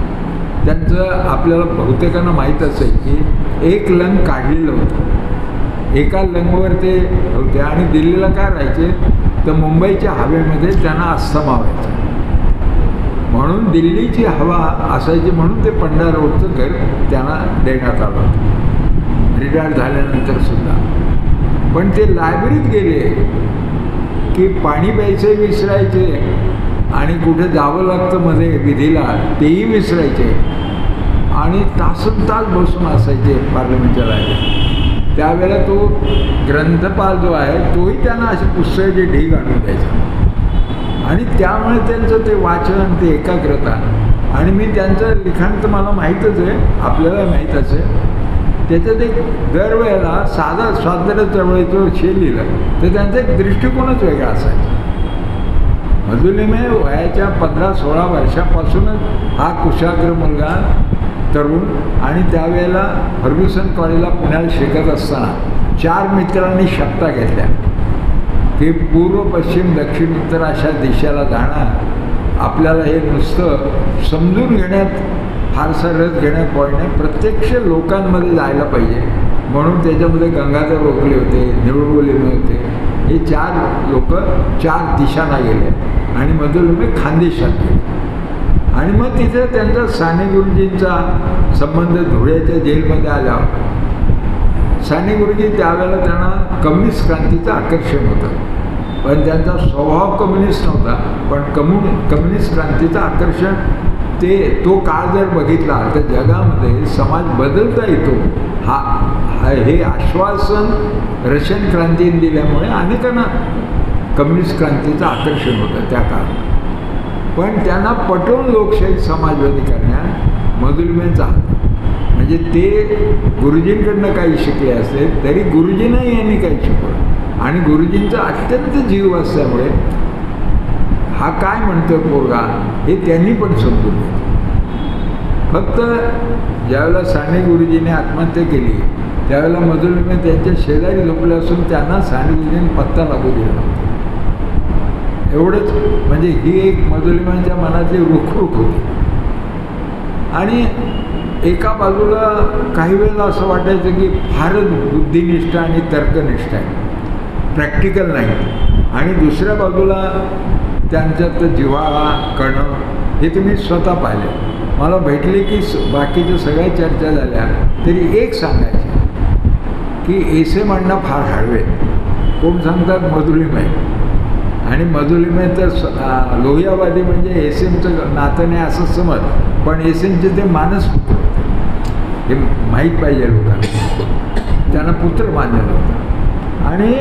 त्यांचं आपल्याला बहुतेकांना माहीत असेल की एक लंग काढलेलं होतं, एका लंगवर ते होते आणि दिल्लीला काय राहायचे तर मुंबईच्या हवेमध्ये त्यांना अस्थमा व्हायचा, म्हणून दिल्लीची हवा असायची, म्हणून ते पंढरा रोडचं घर त्यांना देण्यात आलं होतं रिटायर झाल्यानंतर सुद्धा. पण ते लायब्ररीत गेले की पाणी प्यायचे विसरायचे आणि कुठे जावं लागतं मध्ये विधीला तेही विसरायचे आणि तासनतास बसून असायचे पार्लमेंटच्या लायब्ररीत. त्यावेळेला तो ग्रंथपाल जो आहे तोही त्यांना अशी पुस्तकाची ढीग आणून द्यायचा आणि त्यामुळे त्यांचं ते वाचन, ते एकाग्रता. आणि मी त्यांचं लिखाण तर मला माहीतच आहे, आपल्याला माहीत असेल, त्याच्यात एक दरवेळेला साधा स्वातंत्र्य चळवळीचं शेर लिहिलं तर त्यांचा एक दृष्टिकोनच वेगळा असायचा. मधुलिमे वयाच्या 15-16 वर्षापासूनच हा कुशाग्र मुलगा तरुण, आणि त्यावेळेला फर्ग्युसन कॉलेजला पुण्याला शिकत असताना 4 मित्रांनी शपथा घेतल्या की पूर्व, पश्चिम, दक्षिण, उत्तर अशा दिशेला जाणार. आपल्याला हे नुसतं समजून घेण्यात फारसा रस घेण्यात पॉईंट नाही, प्रत्यक्ष लोकांमध्ये जायला पाहिजे. म्हणून त्याच्यामध्ये गंगाधर गोखले होते, निळूगोलीमे होते, हे 4 लोक 4 दिशांना गेले आणि मधुलिमे खानदेशात गेले. आणि मग तिथे त्यांचा साने गुरुजींचा संबंध धुळ्याच्या जेलमध्ये आला. साने गुरुजी त्यावेळेला त्यांना कम्युनिस्ट क्रांतीचं आकर्षण होतं, पण त्यांचा स्वभाव कम्युनिस्ट नव्हता, पण कम्युनिस्ट क्रांतीचं आकर्षण तो काळ जर बघितला तर जगामध्ये समाज बदलता येतो हे आश्वासन रशियन क्रांतीने दिल्यामुळे अनेकांना कम्युनिस्ट क्रांतीचं आकर्षण होतं त्या काळात. पण त्यांना पटवून लोकशाही समाजवादी करण्यात मधुलिमेंचा हात. म्हणजे ते गुरुजींकडनं काही शिकले असेल तरी गुरुजींनाही यांनी काही शिकवलं आणि गुरुजींचा अत्यंत जीव असल्यामुळे हा काय म्हणतोय पोरगा हे त्यांनी पण समजून घेतलं. फक्त ज्यावेळेला साने गुरुजीने आत्महत्या केली त्यावेळेला मधुलिमे त्यांच्या शेजारी झोपले असून त्यांना सांगितले पत्ता लागू दिला नव्हता. एवढंच म्हणजे ही एक मधुलिमांच्या मनातली रुखरुख होती. आणि एका बाजूला काही वेळेला असं वाटायचं की फारच बुद्धिनिष्ठ आणि तर्कनिष्ठ आहे, प्रॅक्टिकल नाही. आणि दुसऱ्या बाजूला त्यांच्यात जिव्हाळा कणं हे तुम्ही स्वतः पाहिले. मला भेटले की बाकीच्या सगळ्या चर्चा झाल्या तरी एक सांगायचे की एस.एम. अण्णा फार हळवे. कोण सांगतात? मधुलिमे. आणि मधुलिमे तर लोहियावादी म्हणजे एस.एमचं नातं नाही असं समज, पण एस.एमचे ते मानसपुत्र होते हे माहीत पाहिजे लोकांना. त्यांना पुत्र मानलेलं होतं. आणि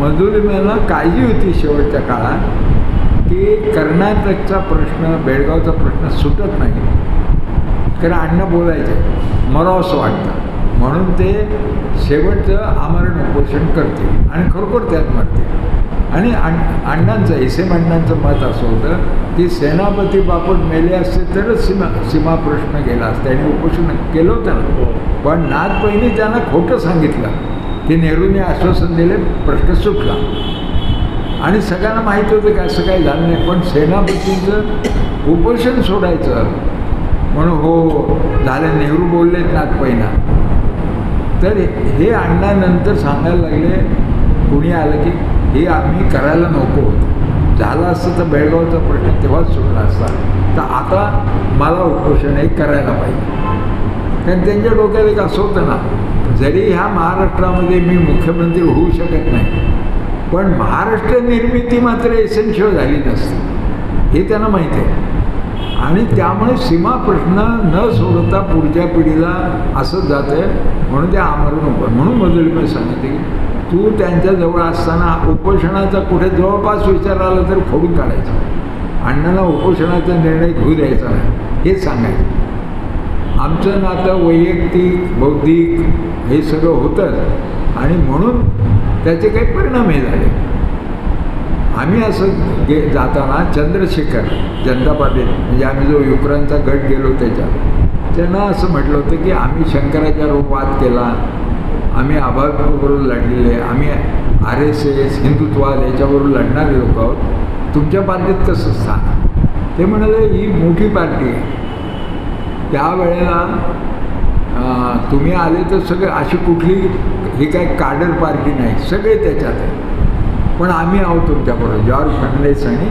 मधुलिमेला काळजी होती शेवटच्या काळात की कर्नाटकचा प्रश्न, बेळगावचा प्रश्न सुटत नाही. कारण अण्णा बोलायचे मरावंसं वाटतं म्हणून ते शेवटचं आमरण उपोषण करतील आणि खरोखर त्यात मरतील. आणि अण्णांचं एस.एम. अण्णांचं मत असं होतं की सेनापती बापट मेले असते तरच सीमा प्रश्न गेला असता. त्यांनी उपोषण केलं होतं ना. पण नाथपैंनी त्यांना खोटं सांगितलं की नेहरूने आश्वासन दिले, प्रश्न सुटला. आणि सगळ्यांना माहीत होतं की असं काही झालं नाही. पण सेनापतींचं उपोषण सोडायचं म्हणून हो झालं, नेहरू बोललेत नाथपैंना. तर हे अण्णानंतर सांगायला लागले, कुणी आलं की हे आम्ही करायला नको होतं, झालं असतं तर बेळगावचा प्रश्न तेव्हाच सुटला असता, तर आता मला उपोषण हे करायला पाहिजे. कारण त्यांच्या डोक्यात एक असं होतं ना, जरी ह्या महाराष्ट्रामध्ये मी मुख्यमंत्री होऊ शकत नाही, पण महाराष्ट्र निर्मिती मात्र एसेन्शियल झाली नसते हे त्यांना माहीत आहे. आणि त्यामुळे सीमा प्रश्न न सोडता पुढच्या पिढीला असंच जातं आहे म्हणून ते आमरण उपोषण. म्हणून मधुलिमे सांगितले की तू त्यांच्याजवळ असताना उपोषणाचा कुठे जवळपास विचार आला तर फोडून काढायचं, अण्णांना उपोषणाचा निर्णय घेऊ द्यायचा नाही हेच सांगायचं. आमचं नातं वैयक्तिक बौद्धिक हे सगळं होतंच आणि म्हणून त्याचे काही परिणाम हे झाले. आम्ही असं जाताना चंद्रशेखर जनता पार्टी म्हणजे आम्ही जो युक्रांचा गट गेलो त्याच्यात त्यांना असं म्हटलं होतं की आम्ही शंकराचार्य वाद केला, आम्ही आभाबरोबर लढलेले, आम्ही RSS हिंदुत्वाद याच्याबरोबर लढणारे लोक आहोत, तुमच्या पार्टीत कसं स्थान? ते म्हणाले ही मोठी पार्टी आहे, त्यावेळेला तुम्ही आले तर सगळे अशी कुठली ही काय काडर पार्टी नाही, सगळे त्याच्यात आहे, पण आम्ही आहोत तुमच्याबरोबर. जॉर्ज फर्नांडिस आणि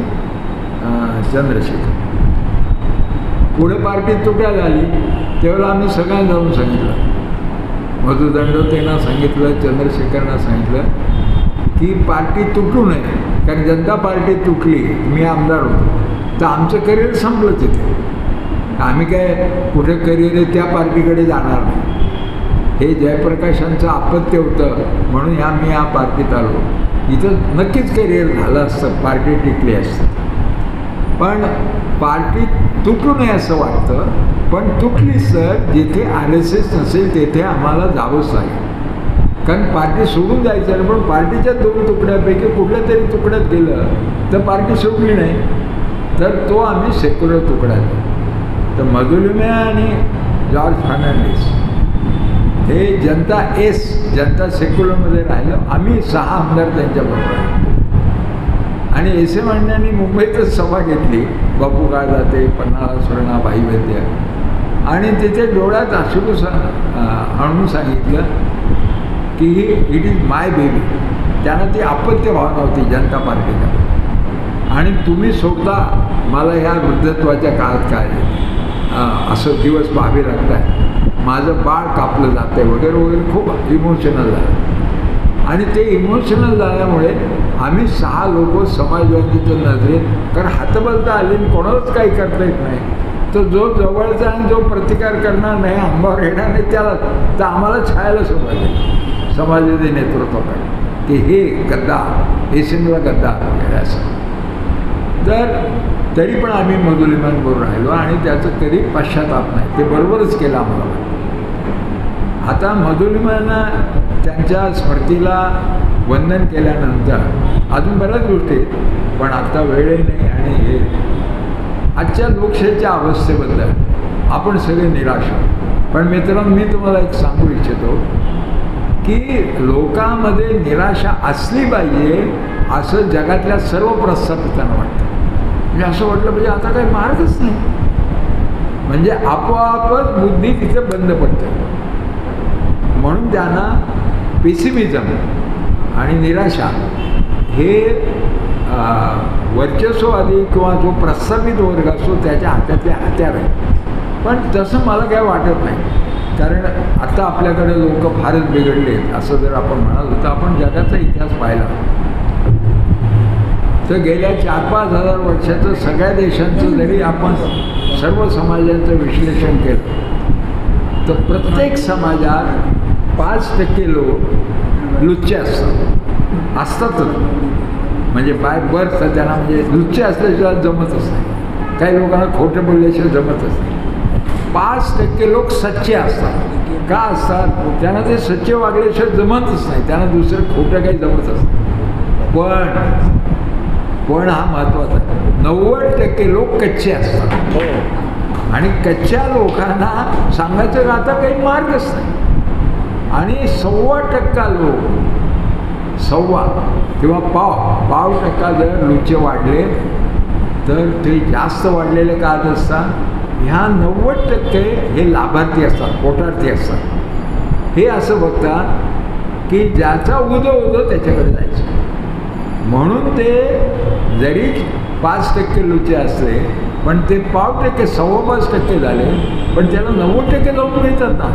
चंद्रशेखर. पुढे पार्टी तुटायला आली तेव्हा आम्ही सगळ्यांना जाऊन सांगितलं, मधुदंडोतेंना सांगितलं, चंद्रशेखरना सांगितलं की पार्टी तुटू नये, कारण जनता पार्टी तुटली, मी आमदार होतो तर आमचं करिअर संपलं तिथे, आम्ही काय कुठे करिअर आहे त्या पार्टीकडे जाणार नाही. हे जयप्रकाशांचं अपत्य होतं म्हणून आम्ही या पार्टीत आलो. इथं नक्कीच करिअर झालं असतं, पार्टी टिकली असतं, पण पार्टी तुटू नये असं वाटतं. पण तुटलीच तर जिथे RSS नसेल तेथे आम्हाला जावंच लागेल, कारण पार्टी सोडून जायचं नाही. पण पार्टीच्या 2 तुकड्यापैकी कुठल्या तरी तुकड्यात गेलं तर पार्टी सोडली नाही, तर तो आम्ही सेक्युलर तुकडा आहे. तर मधुलिमे आणि जॉर्ज फर्नांडिस हे जनता सेक्युलरमध्ये राहिलं. आम्ही 6 आमदार त्यांच्याबरोबर आहे. आणि एस.एम. अण्णांनी मुंबईतच सभा घेतली, बापू काळजाते, पन्हाळा सुर्णा, भाई वैद्य, आणि तिथे डोळ्यात अश्रू आणून सांगितलं की इट इज माय बेबी. त्यांना ती अपत्य भावना होती जनता पार्टीला, आणि तुम्ही सोडता मला ह्या वृद्धत्वाच्या काळात काय असं दिवस पाहावे लागत आहे, माझं बाळ कापलं जातं आहे वगैरे वगैरे, खूप इमोशनल झालं. आणि ते इमोशनल झाल्यामुळे आम्ही 6 लोक समाजवादीच्या नजरेत, कारण हातबलता आली कोणालाच काही करता येत नाही, तर जो जवळचा आणि जो प्रतिकार करणार नाही, अंगावर येणार नाही, त्याला तर आम्हाला छायाला सोडायचं समाजवादी नेतृत्वाकडे की हे गद्दार, एस.एमला गद्दार वगैरे असं. तर तरी पण आम्ही मधुलिमांबरोबर राहिलो आणि त्याचं कधी पश्चाताप नाही, ते बरोबरच केलं आम्हाला. आता मधुलिमांना त्यांच्या स्मृतीला वंदन केल्यानंतर अजून बऱ्याच गोष्टी आहेत, पण आता वेळही नाही. आणि हे आजच्या लोकशाहीच्या अवस्थेबद्दल आपण सगळे निराश आहोत. पण मित्रांनो, मी तुम्हाला एक सांगू इच्छितो की लोकांमध्ये निराशा असली पाहिजे असं जगातल्या सर्व प्रस्थापितांना वाटतं. म्हणजे असं वाटलं पाहिजे आता काही मार्गच नाही, म्हणजे आपोआपच बुद्धी तिथे बंद पडते. म्हणून त्यांना पेसिमिझम आणि निराशा हे वर्चस्ववादी किंवा जो प्रस्थापित वर्ग असतो त्याच्या हातातले हत्यार आहे. पण तसं मला काय वाटत नाही, कारण आता आपल्याकडे लोक फारच बिघडले असं जर आपण म्हणालो तर आपण जगाचा इतिहास पाहिला तर गेल्या 4-5 हजार वर्षाचं सगळ्या देशांचं जरी आपण सर्व समाजाचं विश्लेषण केलं तर प्रत्येक समाजात 5% लोक लुच्चे असतातच. म्हणजे बाय बर्थ त्यांना म्हणजे लुच्चे असल्याशिवाय जमतच नाही, काही लोकांना खोटं बोलल्याशिवाय जमतच नाही. 5% लोक सच्चे असतात. का असतात? त्यांना ते सच्चे वागल्याशिवाय जमतच नाही, त्यांना दुसरं खोटं काही जमतच नाही. पण हा महत्त्वाचा आहे, 90% लोक कच्चे असतात आणि कच्च्या लोकांना सांगायचं का आता काही मार्गच नाही. आणि 1.25% लोक, 1.25 किंवा 1.5% जर लुचे वाढले तर ते जास्त वाढलेले का असतात? ह्या 90% हे लाभार्थी असतात, पोटार्थी असतात. हे असं बघतात की ज्याचा उदो त्याच्याकडे जायचं. म्हणून ते जरी 5% लुचे असले पण ते 0.5%, 5.25% झाले पण त्याला 90% जाऊन मिळतात ना.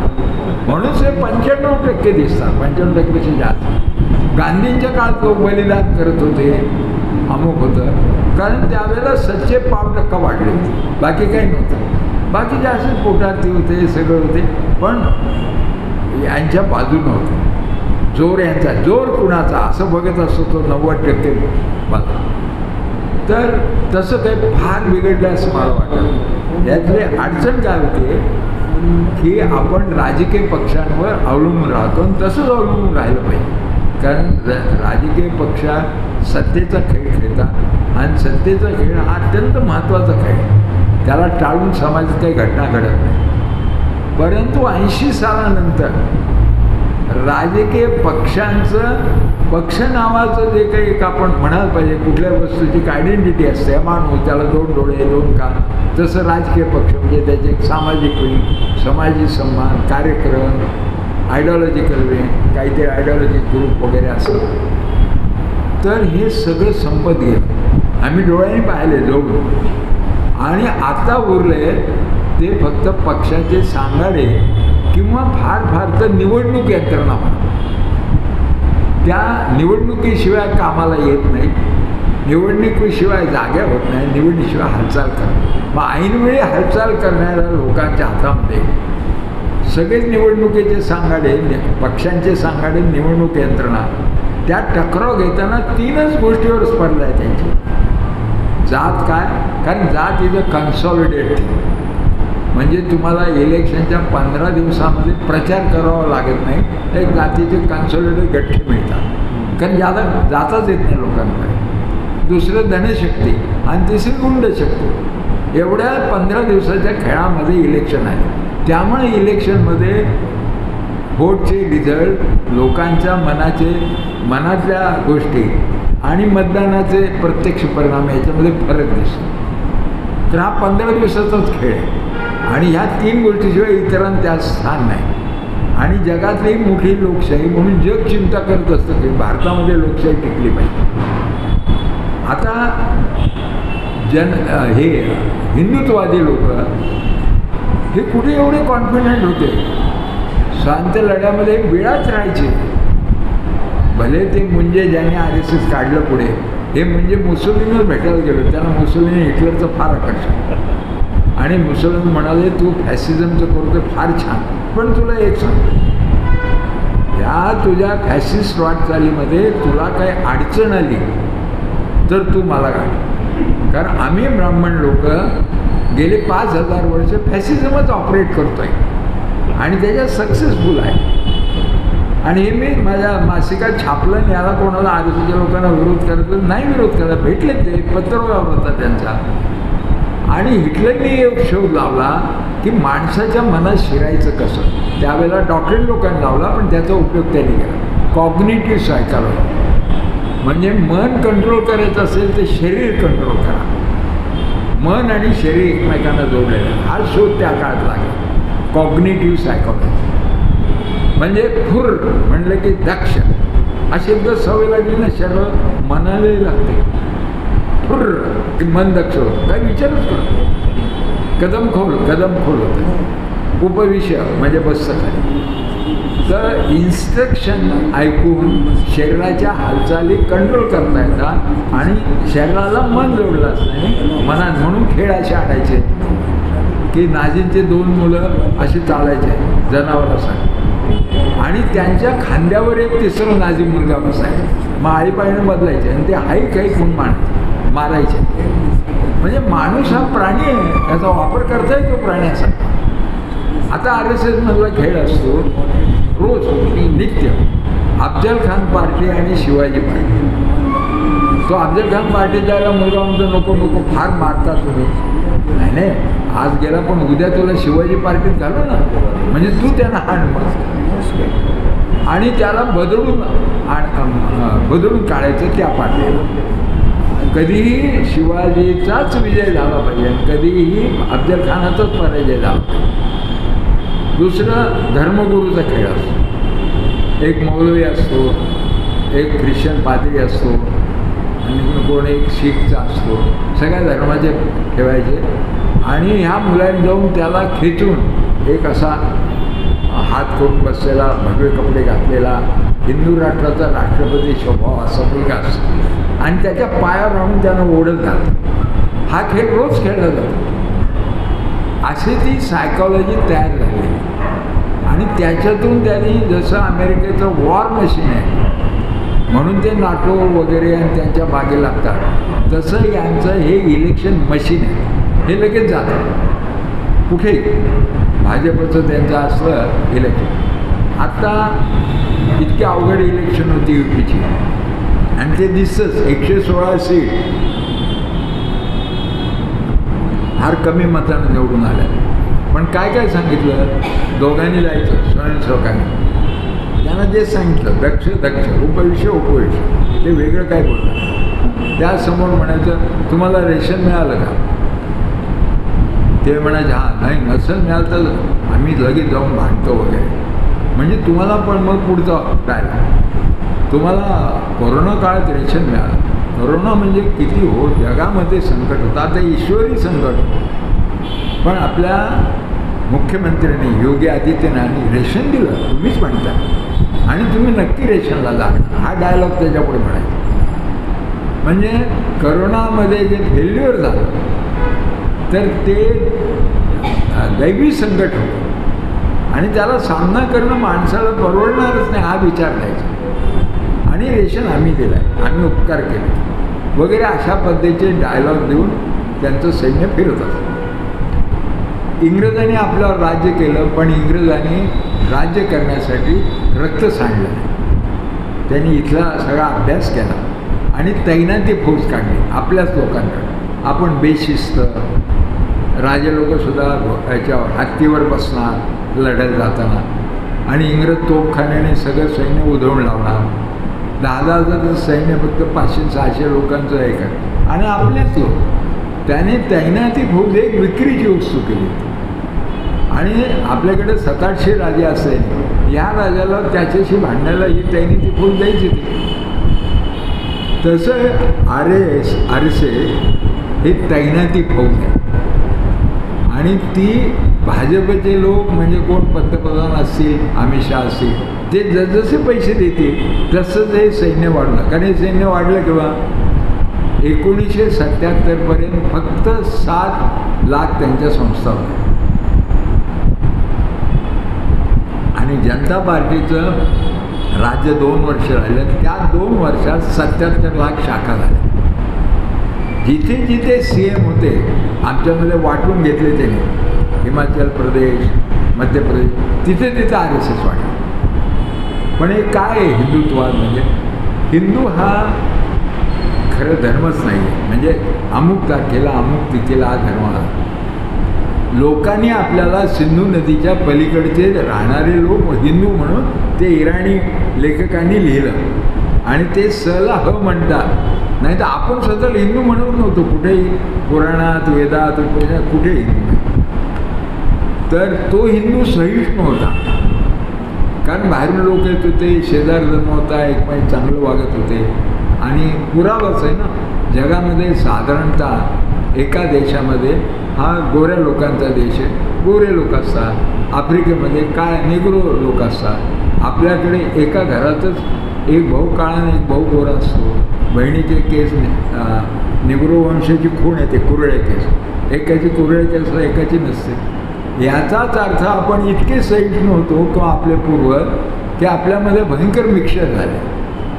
म्हणून ते 95% दिसतात, 95% जास्त. गांधींच्या काळात लोक बलिदान करत होते, अमुक होतं, कारण त्यावेळेला सच्चे 0.5% वाढले, बाकी काही नव्हतं. बाकी जास्त पोटार्थी होते, सगळं होते, पण यांच्या बाजूनं होते. जोर यांचा, जोर कुणाचा असं बघत असतो तो 90% बघा. तर तसं काही फार बिघडलं असं मला वाटतं. यातली अडचण काय होते की आपण राजकीय पक्षांवर अवलंबून राहतो आणि तसंच अवलंबून राहिलं पाहिजे. कारण राजकीय पक्ष सत्तेचा खेळ खेळतात आणि सत्तेचा खेळ हा अत्यंत महत्त्वाचा खेळ, त्याला टाळून समाजात काही घटना घडत नाही. परंतु 80 सालानंतर राजकीय पक्षांचं, पक्ष नावाचं जे काही एक आपण म्हणायला पाहिजे, कुठल्या वस्तूची एक आयडेंटिटी असते, माणूस त्याला 2 डोळे 2 कान, तसं राजकीय पक्ष म्हणजे त्याचे एक सामाजिक विंग, समाजिक सन्मान, कार्यक्रम, आयडिओलॉजिकल विंग, काहीतरी आयडिओलॉजिक ग्रुप वगैरे असं. तर हे सगळं संपत गेलं, आम्ही डोळ्यांनी पाहिले जवळून. आणि आता उरले ते फक्त पक्षाचे सांगाडे किंवा फार तर निवडणूक यंत्रणा. त्या निवडणुकीशिवाय कामाला येत नाही, निवडणुकीशिवाय जाग्या होत नाही, निवडणुकीशिवाय हालचाल करतात. मग ऐनवेळी हालचाल करणाऱ्या लोकांच्या हातामध्ये सगळेच निवडणुकीचे सांगाडे, पक्षांचे सांगाडे, निवडणूक यंत्रणा, त्या टकराव घेताना 3च गोष्टीवर स्पर्धा आहे त्यांची. जात काय? कारण जात इज अ कन्सॉलिडेट, म्हणजे तुम्हाला इलेक्शनच्या 15 दिवसामध्ये प्रचार करावा लागत नाही, एक जातीचे कन्सॉलिडेट गठ्ठे मिळतात. कारण जाताच येत नाही लोकांकडे. दुसरं धनशक्ती आणि तिसरी गुंडशक्ती. एवढ्या 15 दिवसाच्या खेळामध्ये इलेक्शन आहे. त्यामुळे इलेक्शनमध्ये व्होटचे रिझल्ट, लोकांच्या मनातल्या गोष्टी आणि मतदानाचे प्रत्यक्ष परिणाम याच्यामध्ये फरक दिसतो. तर हा 15 दिवसाचाच खेळ आहे आणि ह्या 3 गोष्टीशिवाय इतरांना त्यात स्थान नाही. आणि जगातली मोठी लोकशाही म्हणून जग चिंता करत असतं की भारतामध्ये लोकशाही टिकली पाहिजे. आता हे हिंदुत्ववादी लोक हे कुठे एवढे कॉन्फिडंट होते? स्वातंत्र्य लढ्यामध्ये बिळाच राहायचे. भले ते म्हणजे ज्यांनी RSS काढलं पुढे, हे म्हणजे मुसोलिनीवर भेटायला गेलो, त्यांना मुसोलिनी हिटलरचं फार आकर्षण. आणि मुसोलिनी म्हणाले तू फॅसिझमचं करतो फार छान, पण तुला एक सांगतो, या तुझ्या फॅसिस्ट वाटचालीमध्ये तुला काही अडचण आली तर तू मला गाठ. कारण आम्ही ब्राह्मण लोक गेले 5000 वर्ष फॅसिझमच ऑपरेट करतो आहे आणि त्याच्यात सक्सेसफुल आहे. आणि हे मी माझ्या मासिकात छापलं, याला कोणाला RSSच्या लोकांना विरोध करायचा नाही, विरोध करायला भेटले, ते पत्रव्यवहार होता त्यांचा. आणि हिटलरने एक शोध लावला की माणसाच्या मनात शिरायचं कसं. त्यावेळेला डॉक्टरी लोकांनी लावला, पण त्याचा उपयोग त्यांनी केला. कॉग्निटिव्ह सायकॉलॉजी म्हणजे मन कंट्रोल करायचं असेल तर शरीर कंट्रोल करा. मन आणि शरीर एकमेकांना जोडलेलं, हा शोध त्या काळात लागला. कॉग्निटिव्ह सायकॉलॉजी म्हणजे फुर म्हणलं की दक्ष. अशी एकदा सवय लागली ना शरीर मनालाही लागते. फुर की मन दक्ष होतं, काही विचारच करतो. कदम खोल होतं. उपविषय म्हणजे बसतं खाली. तर इन्स्ट्रक्शन ऐकून शरीराच्या हालचाली कंट्रोल करता येतात आणि शरीराला मन जोडलं असतं मनात. म्हणून खेळ असे आणायचे की नाजींचे 2 मुलं असे चालायचे जनावरासाठी आणि त्यांच्या खांद्यावर एक तिसरं नाजी मुलगा बसायचा. मग आळीपाळीने बदलायचे आणि ते हाईक म्हणून मारायचे. म्हणजे माणूस हा प्राणी आहे, त्याचा वापर करता येतो प्राण्यासाठी. आता RSS मधला खेळ असतो रोज नित्य. अफजल खान पार्टी आणि शिवाजी पार्टी. तो अफजल खान पार्टी जायला मुलगा म्हणतो नको नको, फार मारता तुम्ही. नाही आज गेला पण उद्या तुला शिवाजी पार्टीत घालू ना, म्हणजे तू त्यांना हाण मार. आणि त्याला बदलून काढायचं त्या पार्टीला. कधीही शिवाजीचाच विजय झाला पाहिजे, कधीही अफजल खानाचाच पराजय झाला पाहिजे. दुसरं धर्मगुरूचा खेळ असतो. एक मौलवी असतो, एक ख्रिश्चन पाद्री असतो आणि कोण एक शीखचा असतो. सगळ्या धर्माचे ठेवायचे आणि ह्या मुलांनी जाऊन त्याला खेचून एक असा हात करून बसलेला, भगवे कपडे घातलेला, हिंदू राष्ट्राचा राष्ट्रपती स्वभाव असा मुलगा असतो आणि त्याच्या पायावर राहून त्यानं ओढत घालतो. हा खेळ रोज खेळला जातो. अशी ती सायकॉलॉजी तयार झाली आणि त्याच्यातून त्यांनी जसं अमेरिकेचं वॉर मशीन आहे म्हणून ते नाटो वगैरे आणि त्यांच्या मागे लागतात, तसं यांचं हे इलेक्शन मशीन आहे. हे लगेच जातं कुठेही. भाजपचं त्यांचं असलं इलेक्शन. आत्ता इतकी अवघड इलेक्शन होती UPची आणि ते दिसतंच. 116 सीट फार कमी मतानं निवडून आल्या. पण काय सांगितलं, दोघांनी जायचं स्वयंसेवकांनी. त्यांना जे सांगितलं दक्ष उपविषय ते वेगळं काय बोलतात. त्यासमोर म्हणायचं तुम्हाला रेशन मिळालं का. ते म्हणायचे हां, नाही नसेल मिळालं तर आम्ही लगेच जाऊन भांडतो वगैरे. म्हणजे तुम्हाला पण मग पुढचं राहिला. तुम्हाला कोरोना काळात रेशन मिळालं. कोरोना म्हणजे किती हो जगामध्ये संकट होतं. आता ईश्वरी संकट. पण आपल्या मुख्यमंत्र्यांनी योगी आदित्यनाथांनी रेशन दिलं, तुम्हीच म्हणता आणि तुम्ही नक्की रेशनला जा. हा डायलॉग त्याच्यापुढे म्हणायचा. म्हणजे करोनामध्ये जे फेल्युअर झालं तर ते दैवी संकट होतं आणि त्याला सामना करणं माणसाला परवडणारच नाही हा विचार द्यायचा. आणि रेशन आम्ही दिलं आहे, आम्ही उपकार केले वगैरे अशा पद्धतीचे डायलॉग देऊन त्यांचं सैन्य फिरत असतं. इंग्रजांनी आपल्यावर राज्य केलं, पण इंग्रजांनी राज्य करण्यासाठी रक्त सांडलं नाही. त्यांनी इथला सगळा अभ्यास केला आणि तैनाती फौज काढली आपल्याच लोकांकडे. आपण बेशिस्त राजे लोकंसुद्धा याच्यावर हत्तीवर बसणार लढायला जाताना आणि इंग्रज तोफखान्याने सगळं सैन्य उधळून लावणार. 10,000 सैन्य फक्त 500-600 लोकांचं आहे का आणि आपलेच लोक. त्याने तैनाती फौज एक विक्रीची वस्तू केली आणि आपल्याकडे 700-800 राजे असेल, या राजाला त्याच्याशी भांडण्याला ही तैनाती फौज द्यायची ती. तसं RSS हे तैनाती फौज आहे आणि ती भाजपचे लोक म्हणजे कोण पंतप्रधान असतील, अमित शहा असतील, ते जसजसे पैसे देतील तसंच हे सैन्य वाढलं. कारण हे सैन्य वाढलं केव्हा 1977 पर्यंत फक्त 7 लाख त्यांच्या संस्था होत्या आणि जनता पार्टीचं राज्य 2 वर्ष राहिलं. त्या 2 वर्षात 77 लाख शाखा झाल्या. जिथे जिथे CM होते आमच्यामध्ये वाटून घेतले त्याने, हिमाचल प्रदेश, मध्य प्रदेश, तिथे तिथे RSS वाढले. पण हे काय आहे हिंदुत्वाद म्हणजे? हिंदू हा खरं धर्मच नाही आहे. म्हणजे अमुक तारखेला अमुक तिथेला हा धर्म आहे. लोकांनी आपल्याला सिंधू नदीच्या पलीकडचे राहणारे लोक हिंदू म्हणून ते इराणी लेखकांनी लिहिलं आणि ते सला ह म्हणतात. नाही तर आपण स्वतःला हिंदू म्हणत नव्हतो कुठेही, पुराणात वेदात उपनिषदात कुठे हिंदू नाही. तर तो हिंदू सहिष्णू होता, कारण बाहेरून लोक येत होते, शेजार धर्म होता, एकमेक चांगलं वागत होते. आणि पुरावाच आहे ना, जगामध्ये साधारणतः एका देशामध्ये हा गोऱ्या लोकांचा देश आहे, गोरे लोक असतात. आफ्रिकेमध्ये काय निग्रो लोक असतात. आपल्याकडे एका घरातच एक भाऊ काळा आणि एक भाऊ गोरा असतो. बहिणीचे केस निग्रो वंशाची खूण येते, कुरळे केस. एकाची कुरळे केस एकाची नसते. याचाच अर्थ आपण इतके सहिष्णू होतो किंवा आपले पूर्वज की आपल्यामध्ये भयंकर मिक्सर झाले.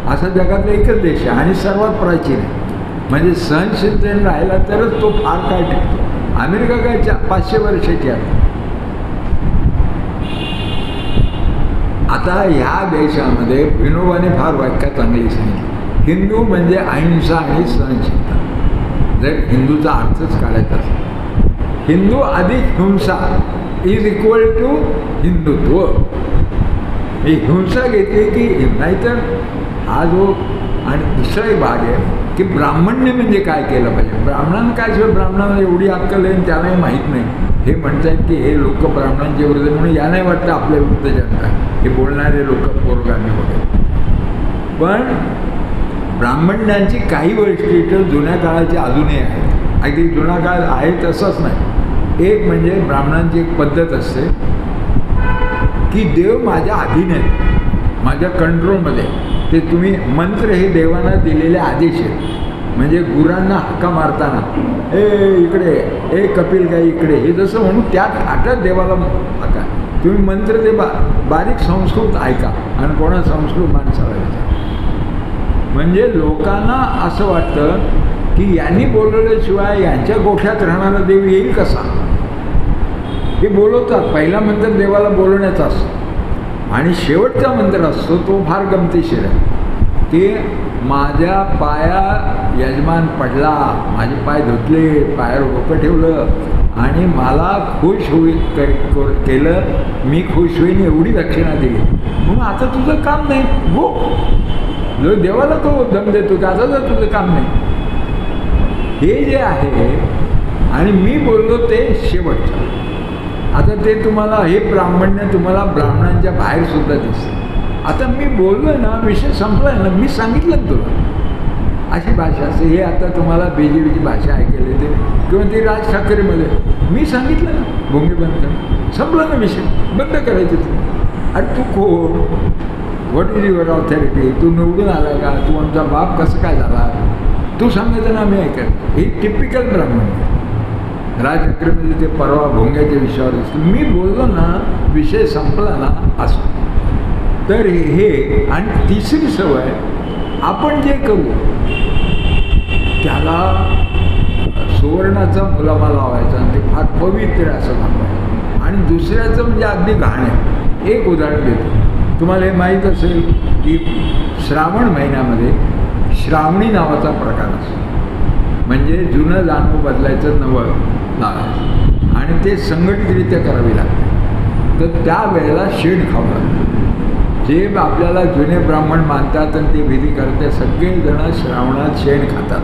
असा जगातला एकच देश आहे आणि सर्वात प्राचीन आहे. म्हणजे सहनशीलतेने राहिला तरच तो फार काय टिकतो. अमेरिका काय 500 वर्षाची आहे. आता ह्या देशामध्ये विनोबाने फार व्याख्या चांगली सांगितली. हिंदू म्हणजे अहिंसा आणि सहनशीलता. जर हिंदूचा अर्थच काढायचा असेल, हिंदू अधिक हिंसा इज इक्वल टू हिंदुत्व. ही हिंसा घेतली की नाहीतर हा जो. आणि दुसरा एक भाग आहे की ब्राह्मण्य म्हणजे काय केलं पाहिजे. ब्राह्मणांना काय शिवाय ब्राह्मणांना एवढी अक्कल आहे त्यालाही माहीत नाही. हे म्हणतात की हे लोक ब्राह्मणांचे विरुद्ध म्हणून यालाही वाटतं आपल्या विरुद्ध जनता हे बोलणारे लोक पोरगामी वगैरे. पण ब्राह्मणांची काही वैशिष्ट्य जुन्या काळाची अजूनही आहेत. अगदी जुना काळ आहे तसंच नाही. एक म्हणजे ब्राह्मणांची एक पद्धत असते की देव माझ्या अधीन आहे, माझ्या कंट्रोलमध्ये. ते तुम्ही मंत्र हे देवांना दिलेले आदेश आहेत. म्हणजे गुरांना हक्का मारताना इकडे कपिल गाई इकडे, हे जसं म्हणून त्या थाटात देवाला हक्का. तुम्ही मंत्र ते बारीक संस्कृत ऐका आणि कोणा संस्कृत माणसाला विचारा. म्हणजे लोकांना असं वाटतं की यांनी बोलवल्याशिवाय यांच्या गोठ्यात राहणारा देव येईल कसा. हे बोलवतात. पहिला मंत्र देवाला बोलवण्याचा असतो आणि शेवटचा मंत्र असतो तो फार गमतीशीर आहे की माझ्या पाया यजमान पडला, माझे पाय धुतले, पायावर डोकं ठेवलं आणि मला खुश केलं, मी खुश होईन एवढी दक्षिणा दिली. म्हणून आता तुझं काम नाही गो. जो देवाला तो दम देतो की आता जर तुझं काम नाही. हे जे आहे आणि मी बोललो ते शेवटचं. आता ते तुम्हाला हे ब्राह्मण्य तुम्हाला ब्राह्मणांच्या बाहेर सुद्धा दिसतं. आता मी बोललो ना, विषय संपला आहे ना, मी सांगितलं ना तुला अशी भाषा असते. हे आता तुम्हाला BJPची भाषा ऐकायला येते किंवा ती राज ठाकरेमध्ये मी सांगितलं ना, भोंगे बंद कर, संपला ना विषय, बंद करायचे तुम्ही. अरे तू कोण, व्हॉट इज युअर ऑथॉरिटी, तू निवडून आला का, तू आमचा बाप कसं काय झाला, तू सांगायचं ना आम्ही ऐकायचं. हे टिपिकल ब्राह्मण. राज ठाकरेमध्ये ते परवा भोंग्याच्या विषयावर असतं. मी बोललो ना, विषय संपला ना असं. तर हे आणि तिसरी सवय, आपण जे करू त्याला सुवर्णाचा मुलामा लावायचा आणि ते फार पवित्र असं दाखवायचं. आणि दुसऱ्याचं म्हणजे अगदी घाण आहे. एक उदाहरण देतो तुम्हाला. हे माहीत असेल की श्रावण महिन्यामध्ये श्रावणी नावाचा प्रकार असतो. म्हणजे जुनं जाणवं बदलायचं, नवं लावायचं आणि ते संघटितरित्या करावी लागते. तर त्यावेळेला शेण खावं लागतं. जे आपल्याला जुने ब्राह्मण मानतात आणि ते विधी करते सगळेजण श्रावणात शेण खातात.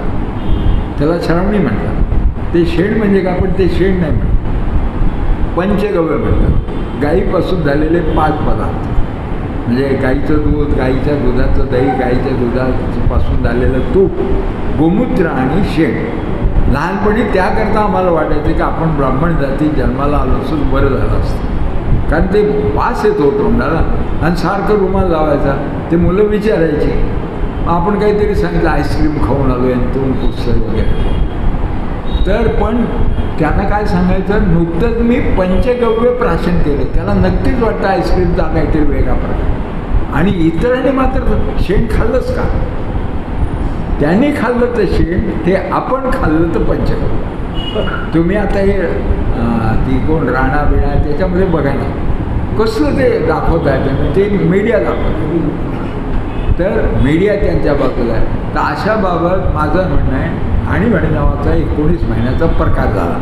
त्याला श्रावणी म्हणतात. ते शेण म्हणजे काय, पण ते शेण नाही म्हणतात, पंचगव्य म्हणतात. गाईपासून झालेले 5 पदार्थ म्हणजे गाईचं दूध, गाईच्या दुधाचं दही, गाईच्या दुधापासून झालेलं तूप, गोमूत्र आणि शेण. लहानपणी त्याकरता आम्हाला वाटायचं की आपण ब्राह्मण जाती जन्माला आलो असं बरं झालं असतं, कारण ते वास येतो तोंडाला आणि सारखं रुमाल लावायचा. ते मुलं विचारायची, आपण काहीतरी सांगितलं आईस्क्रीम खाऊन आलो यांतून पुस्तक वगैरे. तर पण त्यांना काय सांगायचं, नुकतंच मी पंचगव्य प्राशन केले. त्याला नक्कीच वाटतं आईस्क्रीमचा काहीतरी वेगळा प्रकार. आणि इतरांनी मात्र शेण खाल्लंच का, त्यांनी खाल्लं तर शेण, ते आपण खाल्लं तर पंचगव्य. तुम्ही आता हे ती कोण राणा बिणा त्याच्यामध्ये बघा ना कसलं ते दाखवत आहे. ते मीडिया दाखवत. तर मीडिया त्यांच्या बाजूला आहे. तर अशा बाबत माझं म्हणणं आहे आणीबाणी नावाचा 19 महिन्याचा प्रकार झाला.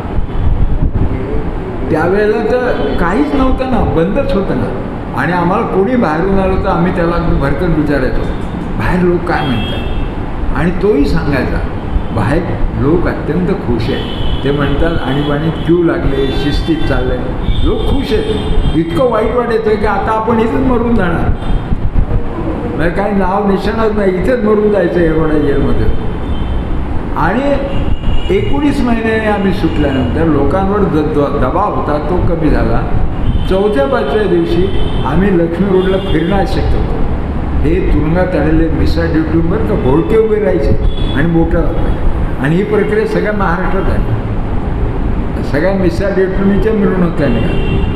त्यावेळेला तर काहीच नव्हतं ना, बंदच होतं ना. आणि आम्हाला कोणी बाहेरून आलं तर आम्ही त्याला भरकन विचारायचो बाहेर लोक काय म्हणतात, आणि तोही सांगायचा. बाहेर लोक अत्यंत खुश आहेत. ते म्हणतात आणीबाणीत क्यू लागले, शिस्तीत चालले, लोक खुश आहेत. इतकं वाईट वाटायचं की आता आपण इथंच मरून जाणार, म्हणजे काही नाव निशाणच नाही, इथंच मरून जायचं एवढ्या जेलमध्ये. आणि 19 महिन्याने आम्ही सुटल्यानंतर लोकांवर जो दबाव होता तो कमी झाला. 4-5व्या दिवशी आम्ही लक्ष्मी रोडला फिरणार शक्य होतो. हे तुरुंगात आलेले मिसा ड्युटीवर का भोळके उभे राहायचे आणि बोटं लागले. आणि ही प्रक्रिया सगळ्या महाराष्ट्रात झाली. सगळ्या मिसा ड्युटीच्या मिरवणुका निघाल्या.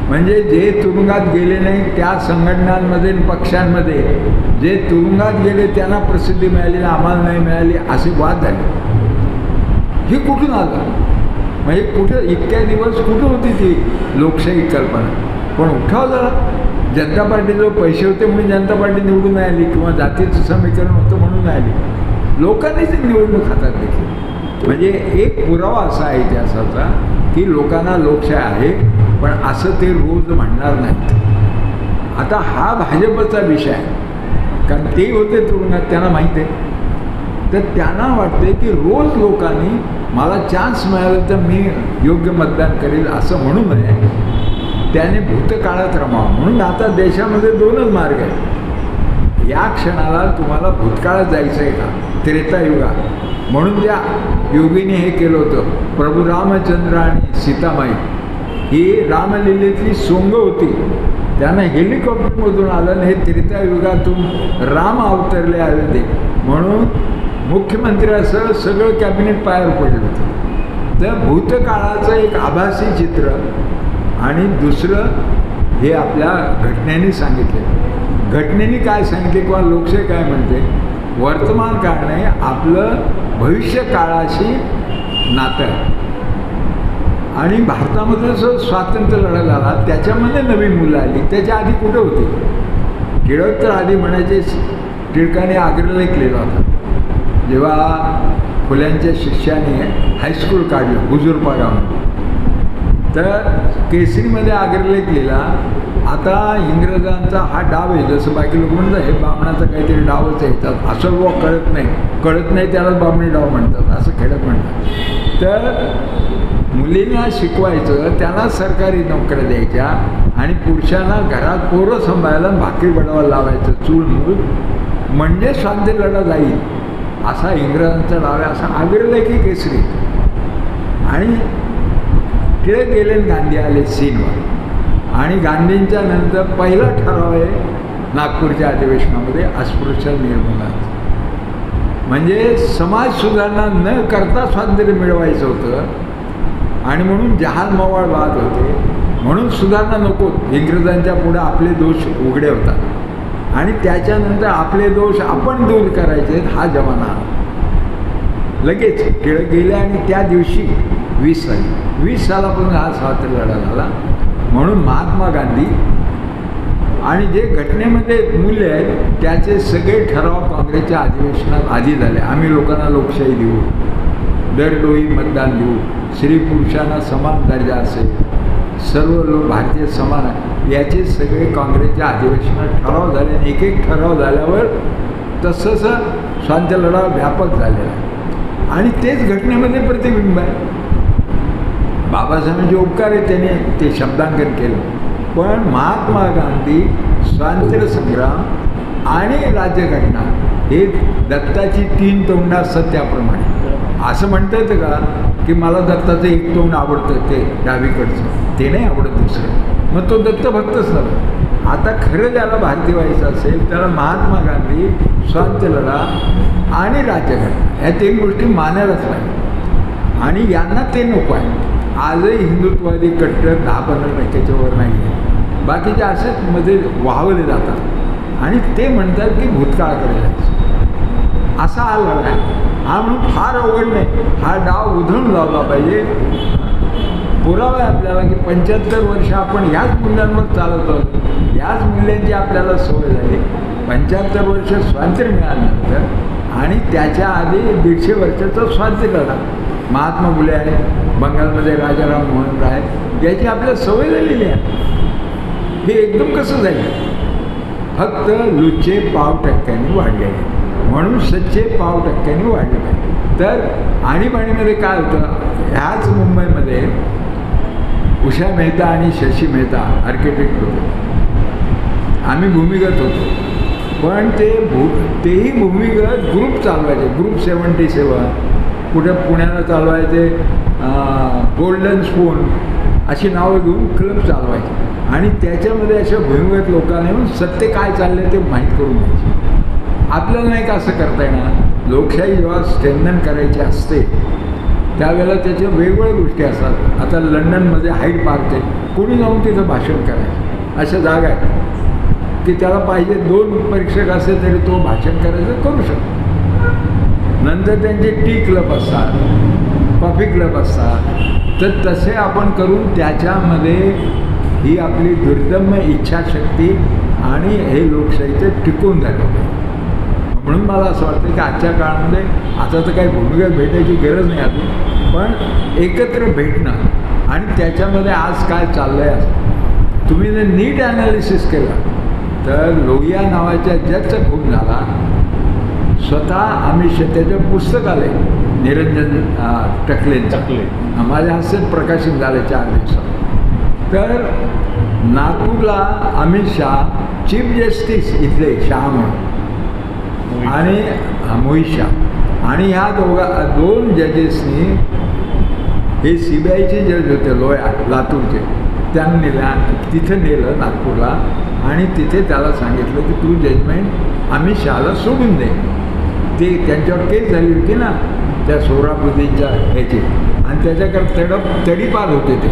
म्हणजे जे तुरुंगात गेले नाही त्या संघटनांमध्ये पक्षांमध्ये जे तुरुंगात गेले त्यांना प्रसिद्धी मिळाली, आम्हाला नाही मिळाली, असे वाद झाले. हे कुठून आलं? म्हणजे कुठं इतक्या दिवस कुठं होती ती लोकशाही कल्पना? पण उठाव झाला. जनता पार्टीजवळ पैसे होते म्हणून जनता पार्टी निवडून नाही आली, किंवा जातीचं समीकरण होतं म्हणून नाही आली. लोकांनीच निवडणूक हातात घेतली. म्हणजे एक पुरावा असा आहे इतिहासाचा की लोकांना लोकशाही आहे, पण असं ते रोज म्हणणार नाहीत. आता हा भाजपचा विषय आहे, कारण ते होते तुरुंगात, त्यांना माहीत आहे. तर त्यांना वाटते की रोज लोकांनी मला चान्स मिळाला तर मी योग्य मतदान करेल असं म्हणू नये. त्याने भूतकाळात रमावं. म्हणून आता देशामध्ये 2च मार्ग आहेत. या क्षणाला तुम्हाला भूतकाळात जायचं आहे का, त्रेतायुगात? म्हणून त्या योगीने हे केलं होतं. प्रभू रामचंद्र आणि सीतामाई ही रामलीलेतली सोंग होती. त्यांना हेलिकॉप्टरमधून आलं आणि हे त्रेतायुगातून राम अवतरले अयोध्येत म्हणून मुख्यमंत्री असं सगळं कॅबिनेट पायावर पडलं होतं. तर भूतकाळाचं एक आभासी चित्र आणि दुसरं हे आपल्या घटनेने सांगितले. घटनेने काय सांगितले किंवा लोकशाही काय म्हणते, वर्तमान काळ नाही, आपलं भविष्य काळाशी नातं आहे. आणि भारतामध्ये जो स्वातंत्र्य लढा झाला त्याच्यामध्ये नवी मुलं आली, त्याच्या आधी कुठं होती? टिळक तर आधी म्हणायचे, टिळकाने आग्रहलेख लिहिला होता जेव्हा फुल्यांच्या शिष्याने हायस्कूल काढलं हुजूरपा गावात. तर केसरीमध्ये आग्रहलेख लिहिला. आता इंग्रजांचा हा डाव आहे, जसं बाकी लोक म्हणतात हे बामणाचा काहीतरी डावच आहे, असं व कळत नाही त्याला बामणी डाव म्हणतात, असं खेळत म्हणतात. तर मुलींना शिकवायचं, त्यांना सरकारी नोकऱ्या द्यायच्या आणि पुरुषांना घरात पोरं सांभाळायला भाकरी बनवायला लावायचं, चूल मूल, म्हणजे स्वातंत्र्य लढा जाईल असा इंग्रजांचा डाव आहे, असा आग्रहलेखी केसरी. आणि टिळक गेले, गांधी आले सीनवर. आणि गांधींच्या नंतर पहिला ठराव आहे नागपूरच्या अधिवेशनामध्ये अस्पृश्य निर्मूलनाचा. म्हणजे समाज सुधारणा न करता स्वातंत्र्य मिळवायचं होतं आणि म्हणून जहाल मवाळ वाद होते. म्हणून सुधारणा नको, इंग्रजांच्या पुढे आपले दोष उघडे होतात आणि त्याच्यानंतर आपले दोष आपण दूर करायचे, हा जमाना लगेच टिळक गेले. आणि त्या दिवशी 20 सालापासून हा स्वातंत्र्य लढा झाला. म्हणून महात्मा गांधी आणि जे घटनेमध्ये मूल्य आहेत त्याचे सगळे ठराव काँग्रेसच्या अधिवेशनात आधी झाले. आम्ही लोकांना लोकशाही देऊ, दरडोई मतदान देऊ, स्त्री पुरुषांना समान दर्जा असेल, सर्व लोक भारतीय समान आहे, याचे सगळे काँग्रेसच्या अधिवेशनात ठराव झाले. एक एक ठराव झाल्यावर तसं स्वातंत्र्य लढा व्यापक झालेला आहे आणि तेच घटनेमध्ये प्रतिबिंब आहे. बाबासाहेबांचे उपकार आहे, त्याने ते शब्दांकन केलं. पण महात्मा गांधी स्वातंत्र्य संग्राम आणि राज्यघटना हे दत्ताची 3 तोंडा सत्याप्रमाणे. असं म्हणता येतं का की मला दत्ताचं एक तोंड आवडतं, ते डावीकडचं, ते नाही आवडत दुसरं, मग तो दत्त भक्तच नव्हे. आता खरं ज्याला भारतीय व्हायचं असेल त्याला महात्मा गांधी, स्वातंत्र्य लढा आणि राज्यघटना या 3 गोष्टी मानायलाच लागतात. आणि यांना ते नको आहे. आजही हिंदुत्ववादी कट्टर 10-15% वर नाही आहे, बाकीचे असेच मध्ये वाहवले जातात आणि ते म्हणतात की भूतकाळाकडे जायचं. असा हा लढा आहे. हा म्हणून फार अवघड नाही, हा डाव उधळून लावला पाहिजे. पुरावा आहे आपल्याला की 75 वर्ष आपण ह्याच मूल्यांवर चालत आहोत, ह्याच मूल्यांची आपल्याला सवय झाली. 75 वर्ष स्वातंत्र्य मिळाल्यानंतर आणि त्याच्या आधी 150 वर्षाचा स्वातंत्र्य लढा. महात्मा फुले आहे, बंगालमध्ये राजाराम मोहन राय, याची आपल्याला सवय झालेली आहे. हे एकदम कसं जाईल? फक्त लुच्चे पाव वाढले आहे, म्हणून सच्चे पाव वाढले आहे. तर आणीबाणीमध्ये काय होतं, ह्याच मुंबईमध्ये उषा मेहता आणि शशी मेहता आर्किटेक्ट होते. आम्ही भूमिगत होतो, पण तेही भूमिगत ग्रुप चालवायचे. ग्रुप 77 कुठे पुण्याला चालवायचे, गोल्डन स्पून अशी नावं घेऊन क्लब चालवायचे. आणि त्याच्यामध्ये अशा भूमिगत लोकांना येऊन सत्य काय चाललं ते माहीत करून घ्यायचे. आपल्याला नाही का असं करता येणार? लोकशाही जेव्हा स्ट्रेंथन करायची असते त्यावेळेला त्याच्या वेगवेगळ्या गोष्टी असतात. आता लंडनमध्ये हाईड पार्क आहे, कोणी जाऊन तिथं भाषण करायचं, अशा जागा आहेत की त्याला पाहिजे 2 परीक्षक असेल तरी तो भाषण करायचं करू शकतो. नंतर त्यांचे टी क्लब असतात, कॉफी क्लब असतात. तर तसे आपण करून त्याच्यामध्ये ही आपली दुर्दम्य इच्छाशक्ती आणि हे लोकशाहीचं टिकून झालं. म्हणून मला असं वाटतं की आजच्या काळामध्ये आता तर काही भूमिगत भेटायची गरज नाही अजून, पण एकत्र भेटणं आणि त्याच्यामध्ये आज काय चाललं आहे असं तुम्ही जर नीट ॲनालिसिस केलं तर लोहिया नावाच्या जजचा खून झाला. स्वतः अमित शाह त्याचं पुस्तक आलं आहे निरंजन टकलेंचं, माझ्या हस्ते प्रकाशित झालं 4 दिवसात. तर नागपूरला अमित शाह चीफ जस्टिस इथले शाह म्हणून आणि मोहित शाह आणि ह्या 2 जजेसनी हे CBIचे जज होते लोया लातूरचे, त्यांनी तिथं नेलं नागपूरला आणि तिथे त्याला सांगितलं की तू जजमेंट अमित शहाला सोडून दे. ते त्यांच्यावर केस झाली होती ना त्या सोहराबुद्दीनच्या ह्याची, आणि त्याच्याकडे तडीपार होते ते,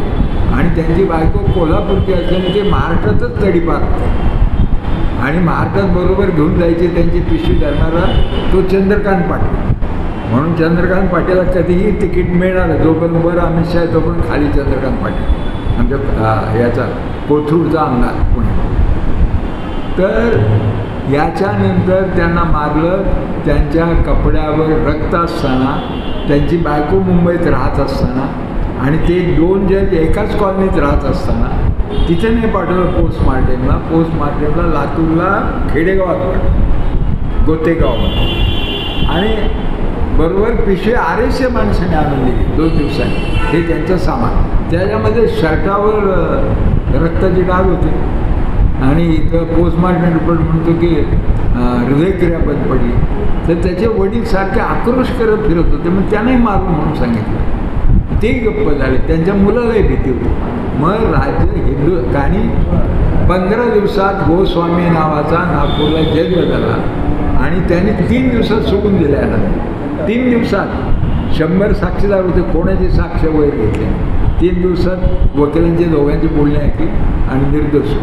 आणि त्यांची बायको कोल्हापूरची असल्याने ते महाराष्ट्रातच तडीपार होते. आणि महाराष्ट्रात बरोबर घेऊन जायचे त्यांची पिशवी धरणारा तो चंद्रकांत पाटील. म्हणून चंद्रकांत पाटीलला कधीही तिकीट मिळणार, जोपर्यंत बरं अमित शाह तोपर्यंत खाली चंद्रकांत पाटील आमच्या याचा कोथरूडचा आमदार पुणे. तर याच्यानंतर त्यांना मारलं. त्यांच्या कपड्यावर रक्त असताना, त्यांची बायको मुंबईत राहत असताना आणि ते 2 जज एकाच कॉलनीत राहत असताना तिथे नाही पाठवलं पोस्टमार्टेमला. पोस्टमार्टेमला लातूरला खेडेगावात पाठवलं, गोतेगाव. आणि बरोबर पिशवी 250 माणसाने आणून दिली 2 दिवसांनी. हे त्यांचं सामान, त्याच्यामध्ये शर्टावर रक्ताची डाग होती. आणि इथं पोस्टमार्टम रिपोर्ट म्हणतो की हृदयक्रिया बंद पडली. तर त्याचे वडील सारखे आक्रोश करत फिरत होते, मग त्यालाही मारून म्हणून सांगितलं. ते गप्प झाले, त्यांच्या मुलालाही भीती होती. मग राज्य हिंदू आणि 15 दिवसात गोस्वामी नावाचा नागपूरला जज बदलला आणि त्याने 3 दिवसात सोडून दिल्या. 3 दिवसात 100 साक्षीदार होते, कोणाची साक्ष वगैरे घेतले. 3 दिवसात वकिलांचे दोघांची बोलणी ऐकली आणि निर्दोष.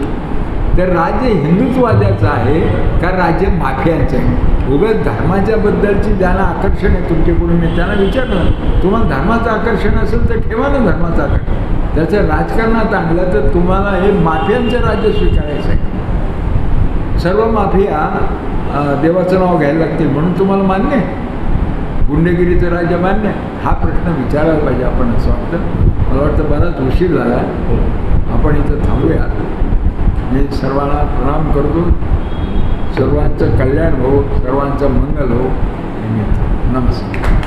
तर राज्य हिंदुत्ववाद्याचं आहे का राज्य माफियांचं आहे? उगाच धर्माच्या बद्दलची ज्यांना आकर्षण आहे तुमच्याकडून, मी त्यांना विचारलं तुम्हाला धर्माचं आकर्षण असेल तर ठेवा ना धर्माचं आकर्षण. त्याचं राजकारणात आणलं तर तुम्हाला हे माफियांचं राज्य स्वीकारायचं आहे. सर्व माफिया देवाचं नाव घ्यायला लागतील म्हणून तुम्हाला मान्य आहे? गुंडगिरीचं राज्य मान्य आहे? हा प्रश्न विचारायला पाहिजे आपण, असं वाटतं. मला वाटतं बराच उशीर झाला, आपण इथं थांबूया. मी सर्वांना प्रणाम करतो. सर्वांचं कल्याण हो, सर्वांचं मंगल हो. नमस्कार.